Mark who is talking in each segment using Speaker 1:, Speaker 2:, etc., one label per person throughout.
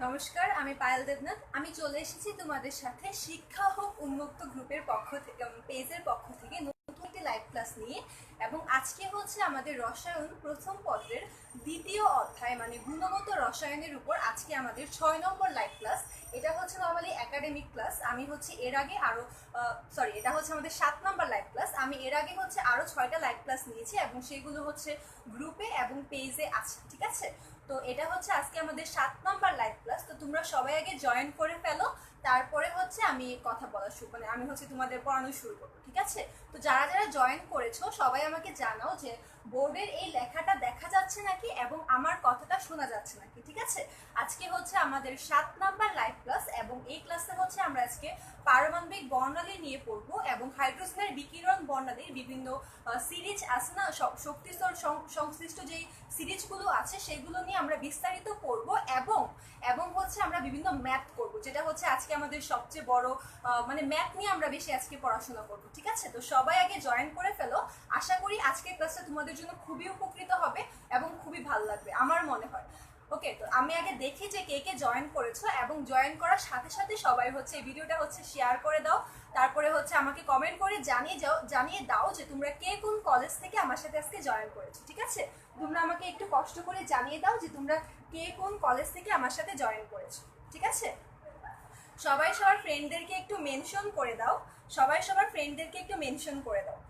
Speaker 1: নমস্কার, আমি পায়েল দেবনাথ। আমি চলে এসেছি তোমাদের সাথে শিক্ষা হোক উন্মুক্ত গ্রুপের পক্ষ থেকে, পেজের পক্ষ থেকে নতুন একটি লাইভ ক্লাস নিয়ে। এবং আজকে হচ্ছে আমাদের রসায়ন প্রথম পত্রের দ্বিতীয় অধ্যায় মানে গুণগত রসায়নের উপর আজকে আমাদের 6 নম্বর লাইভ ক্লাস। এটা হচ্ছে নর্মালি একাডেমিক ক্লাস। আমি হচ্ছে এর আগে আরো এটা হচ্ছে আমাদের 7 নম্বর লাইভ ক্লাস। আমি এর আগে হচ্ছে আরো 6টা লাইভ ক্লাস নিয়েছি এবং সেগুলো হচ্ছে গ্রুপে এবং পেজে আছে, ঠিক আছে। তো এটা হচ্ছে আজকে আমাদের 7 নম্বর লাইভ ক্লাস। তো তোমরা সবাই আগে জয়েন করে ফেলো, তারপরে হচ্ছে আমি কথা বলা শুরু আমি হচ্ছে তোমাদের পড়ানো শুরু করবো, ঠিক আছে। তো যারা যারা জয়েন করেছো সবাই আমাকে জানাও যে বোর্ডের এই লেখাটা দেখা যাচ্ছে নাকি এবং আমার কথাটা শোনা যাচ্ছে নাকি, ঠিক আছে। আজকে হচ্ছে আমাদের 7 নম্বর লাইভ ক্লাস এবং এই ক্লাসে হচ্ছে আমরা আজকে পারমাণবিক বর্ণালী নিয়ে পড়বো এবং হাইড্রোজেনের বিকিরণ বর্ণালীর বিভিন্ন সিরিজ আছে না, শক্তিস্তর সংশ্লিষ্ট যেই সিরিজগুলো আছে সেগুলো নিয়ে আমরা বিস্তারিত পড়ব এবং এবং হচ্ছে আমরা বিভিন্ন ম্যাথ করব, যেটা হচ্ছে আজকে আমাদের সবচেয়ে বড় মানে ম্যাথ নিয়ে আমরা বেশি আজকে পড়াশোনা করব, ঠিক আছে। তো সবাই আগে জয়েন করে ফেলো। আশা করি আজকের ক্লাসটা তোমাদের জন্য খুবই উপকৃত হবে এবং খুবই ভালো লাগবে আমার মনে হয়। ওকে, তো আমি আগে দেখি যে কে কে জয়েন করেছো এবং জয়েন করার সাথে সাথে সবাই হচ্ছে এই ভিডিওটা হচ্ছে শেয়ার করে দাও। তারপরে হচ্ছে আমাকে কমেন্ট করে জানিয়ে দাও যে তোমরা কে কোন কলেজ থেকে আমার সাথে আজকে জয়েন করেছো, ঠিক আছে। তোমরা আমাকে একটু কষ্ট করে জানিয়ে দাও যে তোমরা কে কোন কলেজ থেকে আমার সাথে জয়েন করেছো, ঠিক আছে। সবাই সবার ফ্রেন্ডদেরকে একটু মেনশন করে দাও।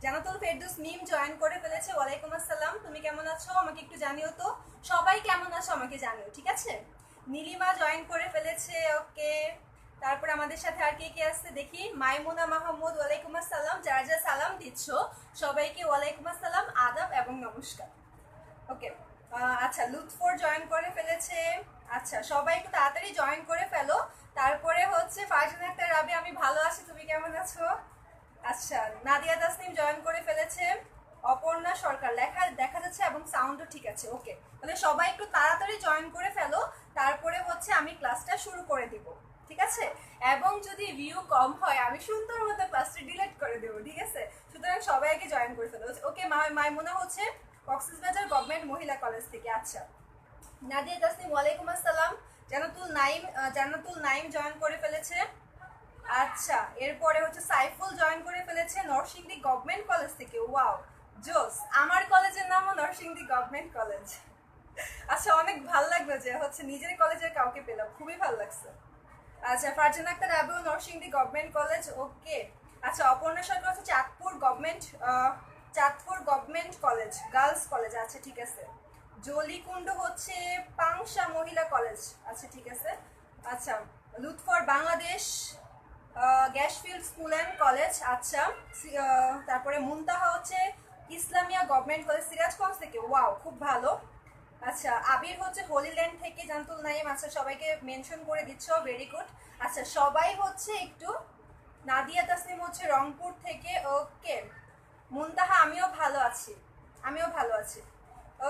Speaker 1: জানাতুল ফেরদৌস মিম জয়েন করে ফেলেছে। ওয়ালাইকুম আসসালাম, তুমি কেমন আছো আমাকে একটু জানিও তো। সবাই কেমন আছো আমাকে জানিও, ঠিক আছে। নীলিমা জয়েন করে ফেলেছে, ওকে। তারপর আমাদের সাথে আর কে কে আসছে দেখি। মাইমুনা মাহমুদ, ওয়ালাইকুম আসসালাম। যারা যারা সালাম দিচ্ছ সবাইকে ওয়ালাইকুম আসসালাম, আদাব এবং নমস্কার। ওকে, আচ্ছা লুৎফর জয়েন করে ফেলেছে। আচ্ছা সবাই একটু তাড়াতাড়ি জয়েন করে ফেলো। তারপরে হচ্ছে ফারজানা আক্তার রাবি, আমি ভালো আছি, তুমি কেমন আছো। আচ্ছা নাদিয়া তাসনিম জয়েন করে ফেলেছে। অপর্ণা সরকার লেখা দেখা যাচ্ছে এবং সাউন্ডও ঠিক আছে, ওকে। তাহলে সবাই একটু তাড়াতাড়ি জয়েন করে ফেলো, তারপরে হচ্ছে আমি ক্লাসটা শুরু করে দিব, ঠিক আছে। এবং যদি ভিউ কম হয় আমি সুন্দর মতো ক্লাসটা ডিলিট করে দেবো, ঠিক আছে। সুতরাং সবাই আগে জয়েন করে ফেলো, ওকে। মাইমুনা হচ্ছে কক্সবাজার গভর্নমেন্ট মহিলা কলেজ থেকে। আচ্ছা নাদিয়া তাসনিম, ওয়ালাইকুম আসসালাম। জান্নাতুল নাইম জয়েন করে ফেলেছে। আচ্ছা এরপরে হচ্ছে সাইফুল জয়েন করে ফেলেছে নরসিংদী গভর্নমেন্ট কলেজ থেকে। ওয়াও, জোস। আমার কলেজের নামও নরসিংদী গভর্নমেন্ট কলেজ। আচ্ছা অনেক ভালো লাগলো যে হচ্ছে নিজের কলেজের কাউকে পেলাম, খুবই ভালো লাগছে। আচ্ছা ফারজানা আক্তার আবু নরসিংদী গভর্নমেন্ট কলেজ, ওকে। আচ্ছা অপর্ণা সরকার হচ্ছে Chandpur government college, girls college, আচ্ছা ঠিক আছে। জলিকুণ্ড হচ্ছে পাংশা মহিলা কলেজ, আচ্ছা ঠিক আছে। আচ্ছা Lutfor Bangladesh gas field school and college, আচ্ছা। তারপরে মুনতাহা হচ্ছে ইসলামিয়া গভর্নমেন্ট কলেজ সিরাজগঞ্জ থেকে, ওয়াও খুব ভালো। আচ্ছা আবির হচ্ছে হোলিল্যান্ড থেকে। জান্তুল নাইম, আচ্ছা সবাইকে মেনশন করে দিচ্ছ, ভেরি গুড। আচ্ছা সবাই হচ্ছে একটু। নাদিয়া তাসনিম হচ্ছে রংপুর থেকে, ওকে। মুনতাহা আমিও ভালো আছি।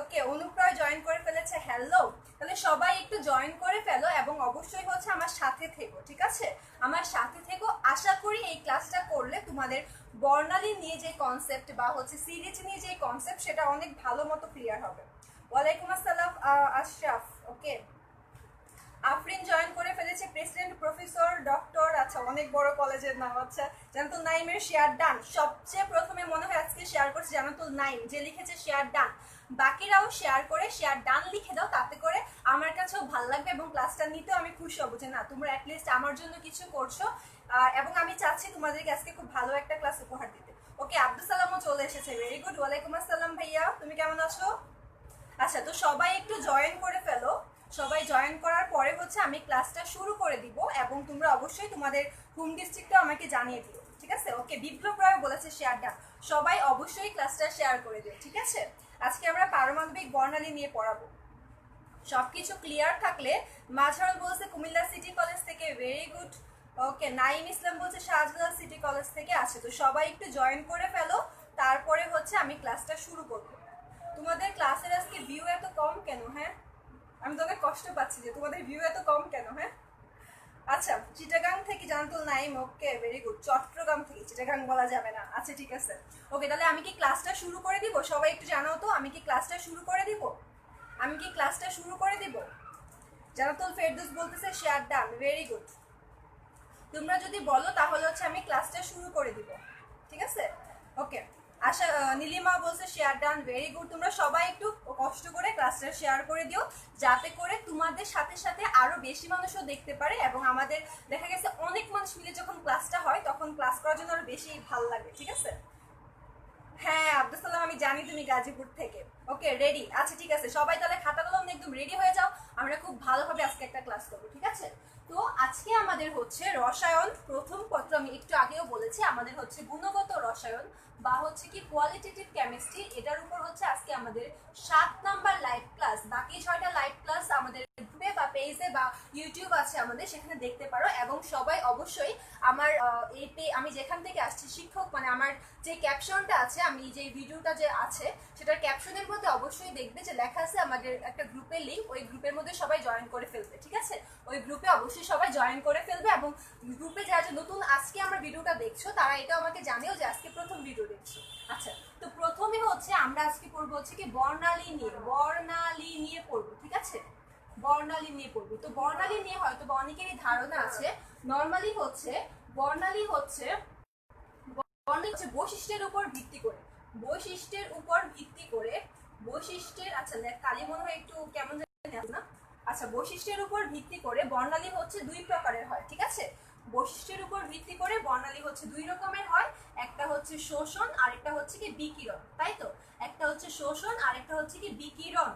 Speaker 1: ওকে অনুপ্রয় জয়েন করে ফেলেছে, হ্যালো। তাহলে সবাই একটু জয়েন করে ফেলো এবং অবশ্যই হচ্ছে আমার সাথে থেকো, ঠিক আছে। আমার সাথে থেকো। আশা করি এই ক্লাসটা করলে তোমাদের বর্ণালী নিয়ে যে কনসেপ্ট বা হচ্ছে সিরিজ নিয়ে যে কনসেপ্ট সেটা অনেক ভালো মতো ক্লিয়ার হবে। ওয়ালাইকুম আসসালাম আশরাফ, ওকে। আফরিন জয়েন করে ফেলেছে প্রেসিডেন্ট প্রফেসর ডক্টর, আচ্ছা অনেক বড় কলেজের নাম। আচ্ছা জানাতুল নাইমের শেয়ার ডান, সবচেয়ে প্রথমে মনে হয় আজকে শেয়ার করছে জানাতুল নাইম, যে লিখেছে শেয়ার ডান। বাকিরাও শেয়ার করে শেয়ার ডান লিখে দাও, তাতে করে আমার কাছেও ভালো লাগবে এবং ক্লাসটা নিতেও আমি খুশি হবো যে না তোমরা অ্যাটলিস্ট আমার জন্য কিছু করছো। এবং আমি চাচ্ছি তোমাদেরকে আজকে খুব ভালো একটা ক্লাস উপহার দিতে। ওকে আব্দুল সালামও চলে এসেছে, ভেরি গুড। ওয়ালাইকুম আসসালাম ভাইয়া, তুমি কেমন আছো। আচ্ছা তো সবাই একটু জয়েন করে ফেলো। সবাই জয়েন করার পরে হচ্ছে আমি ক্লাসটা শুরু করে দিব এবং তোমরা অবশ্যই তোমাদের হোম ডিস্ট্রিক্টটা আমাকে জানিয়ে দিও, ঠিক আছে। ওকে বিপ্লব রায় বলেছে শেয়ারটা, সবাই অবশ্যই ক্লাসটা শেয়ার করে দিও, ঠিক আছে। আজকে আমরা পারমাণবিক বর্ণালী নিয়ে পড়াবো। সবকিছু ক্লিয়ার থাকলে মাঝারুল বলছে কুমিল্লা সিটি কলেজ থেকে, ভেরি গুড। ওকে নাইম ইসলাম বলছে শাহজালাল সিটি কলেজ থেকে। আছে তো সবাই একটু জয়েন করে ফেলো, তারপরে হচ্ছে আমি ক্লাসটা শুরু করব। তোমাদের ক্লাসের আজকে ভিউ এত কম কেন, হ্যাঁ আমি তোকে কষ্ট পাচ্ছি যে তোমাদের ভিউ এত কম কেন, হ্যাঁ। আচ্ছা চিটাগাং থেকে Jannatul Naim, okay very good. Chattogram থেকে, চিটাগাং বলা যাবে না, আচ্ছা ঠিক আছে। ওকে তাহলে আমি কি ক্লাসটা শুরু করে দিব, সবাই একটু জানাও তো আমি কি ক্লাসটা শুরু করে দিব। জানাতুল ফেরদৌস বলতেছে শেয়ার ডান, ভেরি গুড। তোমরা যদি বলো তাহলে হচ্ছে আমি ক্লাসটা শুরু করে দিব, ঠিক আছে? ওকে, আশা নীলিমা বলছে শেয়ার ডান, ভেরি গুড। তোমরা সবাই একটু কষ্ট করে ক্লাসটা শেয়ার করে দিও, যাতে করে তোমাদের সাথে সাথে আরো বেশি মানুষও দেখতে পারে, এবং আমাদের দেখা গেছে অনেক মানুষ মিলে যখন ক্লাসটা হয় তখন ক্লাস করার জন্য আরো বেশি ভালো লাগে, ঠিক আছে? হ্যাঁ আব্দুল সালাম, আমি জানি তুমি গাজীপুর থেকে। ওকে রেডি, আচ্ছা ঠিক আছে, সবাই তাহলে খাতা কলম একদম রেডি হয়ে যাও, আমরা খুব ভালোভাবে আজকে একটা ক্লাস করবো, ঠিক আছে? তো আজকে আমাদের হচ্ছে রসায়ন প্রথম পত্র, আমি একটু আগেও বলেছি আমাদের হচ্ছে গুণগত রসায়ন বা হচ্ছে কি কোয়ালিটেটিভ কেমিস্ট্রি, এটার উপর হচ্ছে আজকে আমাদের 7 নাম্বার লাইভ ক্লাস। বাকি 6টা লাইভ ক্লাস আমাদের গ্রুপে বা পেজে বা ইউটিউব আছে আমাদের, সেখানে দেখতে পারো। এবং সবাই অবশ্যই আমার আমি যেখান থেকে আসছি শিক্ষক, মানে আমার যে ক্যাপশনটা আছে, আমি যে ভিডিওটা যে আছে সেটার ক্যাপশনের মধ্যে অবশ্যই দেখবে যে লেখা আছে আমাদের একটা গ্রুপের লিঙ্ক, ওই গ্রুপের মধ্যে সবাই জয়েন করে ফেলবে, ঠিক আছে? ওই গ্রুপে অবশ্যই সবাই জয়েন করে ফেলবে, এবং গ্রুপে যারা যে নতুন আজকে আমরা ভিডিওটা দেখছো তারা এটা আমাকে জানিও যে আজকে প্রথম ভিডিও দেখছো। আচ্ছা, তো প্রথমে হচ্ছে আমরা আজকে পড়বো হচ্ছে কি বর্ণালী নিয়ে পড়বো, ঠিক আছে? বর্ণালী নিয়ে পড়বো। তো বর্ণালী নিয়ে হয়তো বা অনেকেরই ধারণা আছে, নর্মালি হচ্ছে বর্ণালী হচ্ছে বৈশিষ্ট্যের উপর ভিত্তি করে, বৈশিষ্ট্যের আচ্ছা কালি মনে হয় একটু কেমন জানি না। আচ্ছা, বৈশিষ্ট্যের উপর ভিত্তি করে বর্ণালী হচ্ছে 2 প্রকারের হয়, ঠিক আছে? বৈশিষ্ট্যের উপর ভিত্তি করে বর্ণালী হচ্ছে 2 রকমের হয়, একটা হচ্ছে শোষণ আর একটা হচ্ছে কি বিকিরণ, তাই তো? একটা হচ্ছে শোষণ আর একটা হচ্ছে কি বিকিরণ।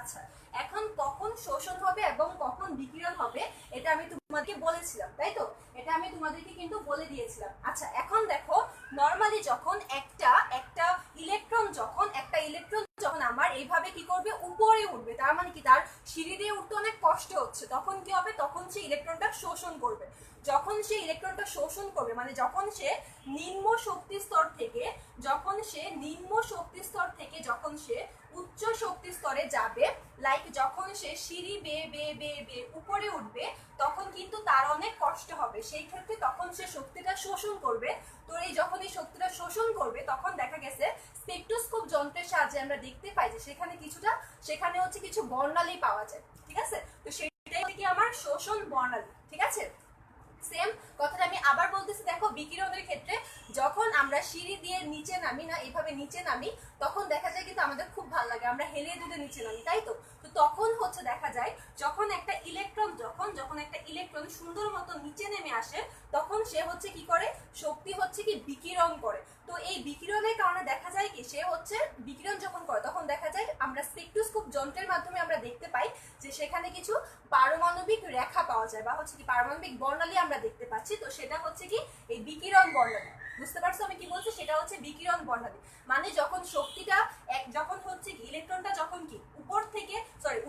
Speaker 1: আচ্ছা, এখন কখন শোষণ হবে এবং কখন বিকিরণ হবে এটা আমি তোমাদেরকে বলেছিলাম, তাই তো? এটা আমি তোমাদেরকে কিন্তু বলে দিয়েছিলাম। আচ্ছা, এখন দেখো নরমালি যখন একটা ইলেকট্রন যখন আমার এইভাবে কি করবে, উপরে উঠবে, তার মানে কি তার সিঁড়ি দিয়ে উঠতে অনেক কষ্ট হচ্ছে, তখন কি হবে, তখন সে ইলেকট্রনটা শোষণ করবে। যখন সে ইলেকট্রনটা শোষণ করবে মানে যখন সে নিম্ন শক্তি স্তর থেকে যখন সে উচ্চ শক্তি স্তরে যাবে, লাইক যখন সে সিঁড়ি বেয়ে বেয়ে বেয়ে বেয়ে উপরে উঠবে, তখন কিন্তু তার অনেক কষ্ট হবে। সেই ক্ষেত্রে তখন সে শক্তিটা শোষণ করবে। তো এই যখন এই শক্তিটা শোষণ করবে তখন দেখা গেছে স্পেকট্রোস্কোপ যন্ত্রের সাহায্যে আমরা দেখতে পাই যে সেখানে হচ্ছে কিছু বর্ণালী পাওয়া যায়, ঠিক আছে? তো সেটাই হচ্ছে কি আমার শোষণ বর্ণালী, ঠিক আছে? সেম কথাটা আমি আবার বলতেছি, দেখো বিকিরণের ক্ষেত্রে যখন আমরা সিঁড়ি দিয়ে নিচে নামি না, এইভাবে নিচে নামি, তখন দেখা যায় কিন্তু আমাদের খুব ভালো লাগে, আমরা হেলে দুলে নিচে নামি, তাই তো? তো তখন হচ্ছে দেখা যায় যখন একটা ইলেকট্রন সুন্দর মতো নিচে নেমে আসে, তখন সে হচ্ছে কি করে, শক্তি হচ্ছে কি বিকিরণ করে। তো এই বিকিরণের কারণে দেখা যায় কি সে হচ্ছে বিকিরণ যখন করে তখন দেখা যায় আমরা স্পেকট্রোস্কোপ যন্ত্রের মাধ্যমে আমরা দেখতে পাই যে সেখানে কিছু পারমাণবিক রেখা পাওয়া যায় বা হচ্ছে কি পারমাণবিক বর্ণালী আমরা দেখতে পাচ্ছি। তো সেটা হচ্ছে কি এই বিকিরণ বর্ণালী। বুঝতে পারছো আমি কি বলছি? সেটা হচ্ছে বিকিরণ বর্ণালী। মানে যখন শক্তিটা যখন হচ্ছে কি ইলেকট্রনটা যখন কি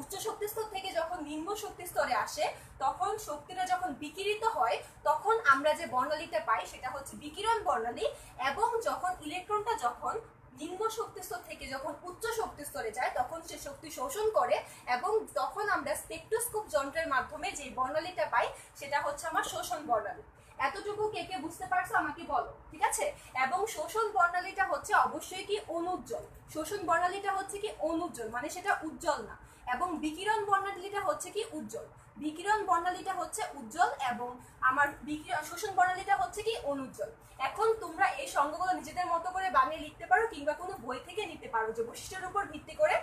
Speaker 1: উচ্চ শক্তি স্তর থেকে যখন নিম্ন শক্তি স্তরে আসে, তখন শক্তিটা যখন বিকিরিত হয় তখন আমরা যে বর্ণালীটা পাই সেটা হচ্ছে বিকিরণ বর্ণালী। এবং যখন ইলেকট্রনটা যখন নিম্ন শক্তি স্তর থেকে যখন উচ্চ শক্তি স্তরে যায় তখন সে শক্তি শোষণ করে, এবং তখন আমরা স্পেকট্রোস্কোপ যন্ত্রের মাধ্যমে যে বর্ণালীটা পাই সেটা হচ্ছে আমার শোষণ বর্ণালী। এতটুকু কে কে বুঝতে পারছো আমাকে বলো, ঠিক আছে? এবং শোষণ বর্ণালীটা হচ্ছে অবশ্যই কি অনুজ্জ্বল। শোষণ বর্ণালীটা হচ্ছে কি অনুজ্জ্বল, মানে সেটা উজ্জ্বল না। এবং বিকিরণ বর্ণালীটা হচ্ছে কি উজ্জ্বল। বিকিরণ বর্ণালীটা হচ্ছে উজ্জ্বল এবং আমার শোষণ বর্ণালীটা হচ্ছে কি অনুজ্জ্বল। এখন তোমরা এই সংজ্ঞাগুলো নিজেদের মতো করে বানিয়ে লিখতে পারো কিংবা কোনো বই থেকে নিতে পারো, যে বৈশিষ্ট্যের উপর ভিত্তি করে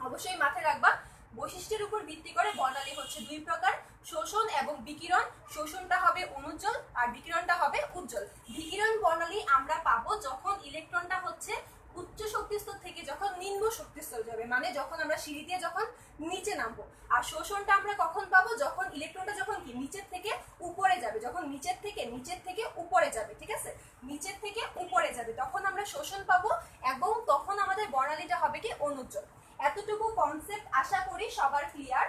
Speaker 1: অবশ্যই মাথায় রাখবা বৈশিষ্ট্যের উপর ভিত্তি করে বর্ণালী হচ্ছে 2 প্রকার, শোষণ এবং বিকিরণ। শোষণটা হবে অনুজ্জ্বল আর বিকিরণটা হবে উজ্জ্বল। বিকিরণ বর্ণালী আমরা পাবো যখন ইলেকট্রনটা হচ্ছে উচ্চ শক্তি স্তর থেকে যখন নিম্ন শক্তি স্তরে যাবে, মানে যখন আমরা সিঁড়ি দিয়ে যখন নিচে নামবো। আর শোষণটা আমরা কখন পাবো, যখন ইলেকট্রনটা যখন কি নিচের থেকে উপরে যাবে, যখন নিচের থেকে উপরে যাবে, ঠিক আছে? নিচের থেকে উপরে যাবে তখন আমরা শোষণ পাবো, এবং তখন আমাদের বর্ণালীটা হবে কি অনুজ্জ্বল। এতটুকু কনসেপ্ট আশা করি সবার ক্লিয়ার।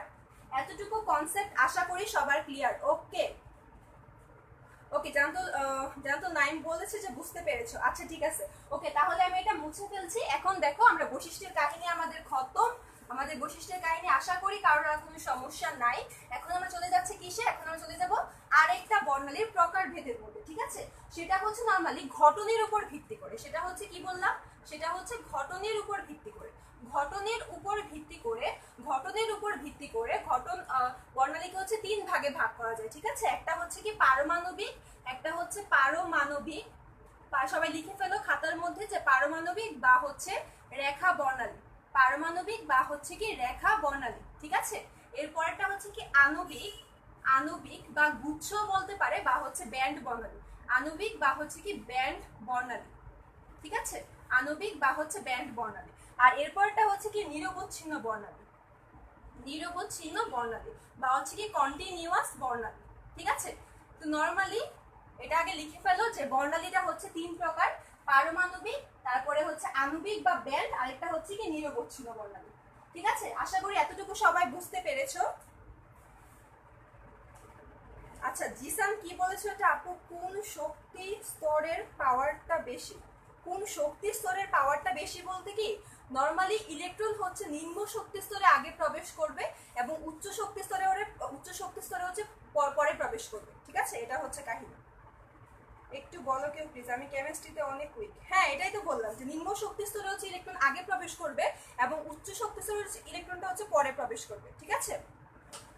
Speaker 1: ওকে ওকে, জানতো নাইম বলেছে যে বুঝতে পেরেছো। আচ্ছা ঠিক আছে, ওকে তাহলে আমি এটা মুছে ফেলছি। এখন দেখো আমরা বৈশিষ্ট্যের কাহিনী আমাদের খতম। আমাদের বৈশিষ্ট্যের কাহিনী আশা করি কারোর আর কোনো সমস্যা নাই। এখন আমরা চলে যাচ্ছি কিসে, এখন আমরা চলে যাব আরেকটা বর্ণালীর প্রকারভেদের মধ্যে, ঠিক আছে? সেটা হচ্ছে নরমালি ঘটনের উপর ভিত্তি করে। সেটা হচ্ছে কি বললাম, সেটা হচ্ছে ঘটনের উপর ভিত্তি করে। ঘটনের উপর ভিত্তি করে ঘটন বর্ণালীকে হচ্ছে 3 ভাগে ভাগ করা যায়, ঠিক আছে। একটা হচ্ছে কি পারমাণবিক, একটা হচ্ছে পারমাণবিক, সবাই লিখে ফেলো খাতার মধ্যে যে পারমাণবিক বা হচ্ছে রেখা বর্ণালী, পারমাণবিক বা হচ্ছে কি রেখা বর্ণালী, ঠিক আছে। এরপরটা হচ্ছে কি আণবিক, আণবিক বা গুচ্ছ বলতে পারে বা হচ্ছে ব্যান্ড বর্ণালী, আণবিক বা হচ্ছে কি ব্যান্ড বর্ণালী, ঠিক আছে, আণবিক বা হচ্ছে ব্যান্ড বর্ণালী। আর এরপরটা হচ্ছে কি নিরবচ্ছিন্ন বর্ণালী, নিরবচ্ছিন্ন বর্ণালী বা হচ্ছে কি কন্টিনিউয়াস বর্ণালী, ঠিক আছে। তো নরমালি এটা আগে লিখে ফেলো যে বর্ণালীটা হচ্ছে 3 প্রকার, পারমাণবিক, তারপরে হচ্ছে আণবিক বা ব্যান্ড, আরেকটা হচ্ছে কি নিরবচ্ছিন্ন বর্ণালী, ঠিক আছে। আশা করি এতটুকু সবাই বুঝতে পেরেছো। আচ্ছা জিসান কি বলেছো এটা আপু, কোন শক্তি স্তরের পাওয়ারটা বেশি? কোন শক্তি স্তরের পাওয়ারটা বেশি বলতে কি নরমালি ইলেকট্রন হচ্ছে নিম্ন শক্তি স্তরে আগে প্রবেশ করবে এবং উচ্চ শক্তি স্তরে হচ্ছে পরে প্রবেশ করবে, ঠিক আছে। এটা হচ্ছে কাহিনী। একটু বলো কেউ প্লিজ, আমি কেমিস্ট্রিতে অনেক উইক। হ্যাঁ এটাই তো বললাম যে নিম্ন শক্তি স্তরে হচ্ছে ইলেকট্রন আগে প্রবেশ করবে এবং উচ্চ শক্তি স্তরে ইলেকট্রনটা হচ্ছে পরে প্রবেশ করবে, ঠিক আছে।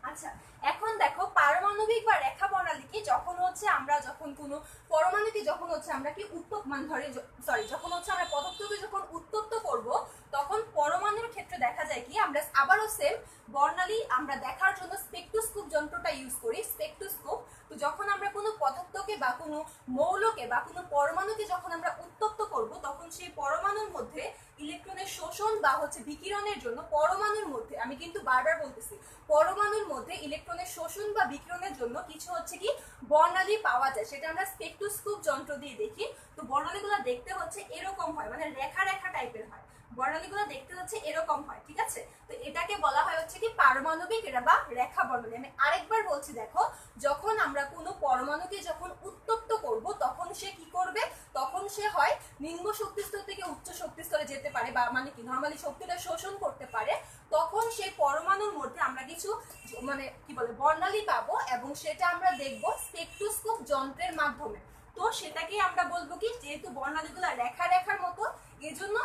Speaker 1: আচ্ছা এখন দেখো পারমাণবিক বা রেখা বর্ণালী কি যখন হচ্ছে আমরা যখন কোনো পরমাণুকে যখন হচ্ছে আমরা কি উত্তপ্ত মানে ধরে সরি যখন হচ্ছে আমরা পদার্থকে যখন উত্তপ্ত করব তখন পরমাণুর ক্ষেত্রে দেখা যায় কি আমরা আবারও সেম বর্ণালী আমরা দেখার জন্য স্পেকট্রোস্কোপ যন্ত্রটা ইউজ করি, স্পেকট্রোস্কোপ। তো যখন আমরা কোনো পদার্থকে বা কোনো মৌলকে বা কোনো পরমাণুকে যখন আমরা উত্তপ্ত করব তখন সেই পরমাণুর মধ্যে ইলেকট্রনের শোষণ বা হচ্ছে বিকিরণের জন্য পরমাণুর মধ্যে, আমি কিন্তু বারবার বলতেছি, পরমাণুর মধ্যে ইলেকট্রনের শোষণ বা বিকিরণের জন্য কিছু হচ্ছে কি বর্ণালী পাওয়া যায়, সেটা আমরা স্পেকট্রোস্কোপ যন্ত্র দিয়ে দেখি। তো বর্ণালীগুলো দেখতে হচ্ছে এরকম হয়, মানে রেখা রেখা টাইপের হয়, বর্ণালীগুলো দেখতে হচ্ছে এরকম হয়, ঠিক আছে। তো এটাকে বলা হয় হচ্ছে কি পারমাণবিক বা রেখা বর্ণালী। আমি আরেকবার বলছি দেখো, যখন আমরা কোনো পরমাণুকে যখন উত্তপ্ত করব তখন সে কি করবে, তখন সে হয় নিম্ন শক্তি স্তর থেকে উচ্চ শক্তি স্তরে যেতে পারে বা মানে কি নরমালি শক্তিটা শোষণ করতে পারে, তখন সেই পরমাণুর মধ্যে আমরা কিছু মানে কি বলে বর্ণালী পাবো এবং সেটা আমরা দেখব স্পেকট্রোস্কোপ যন্ত্রের মাধ্যমে। তো সেটাকে আমরা বলবো কি যেহেতু বর্ণালীগুলো রেখা রেখার মতো এজন্য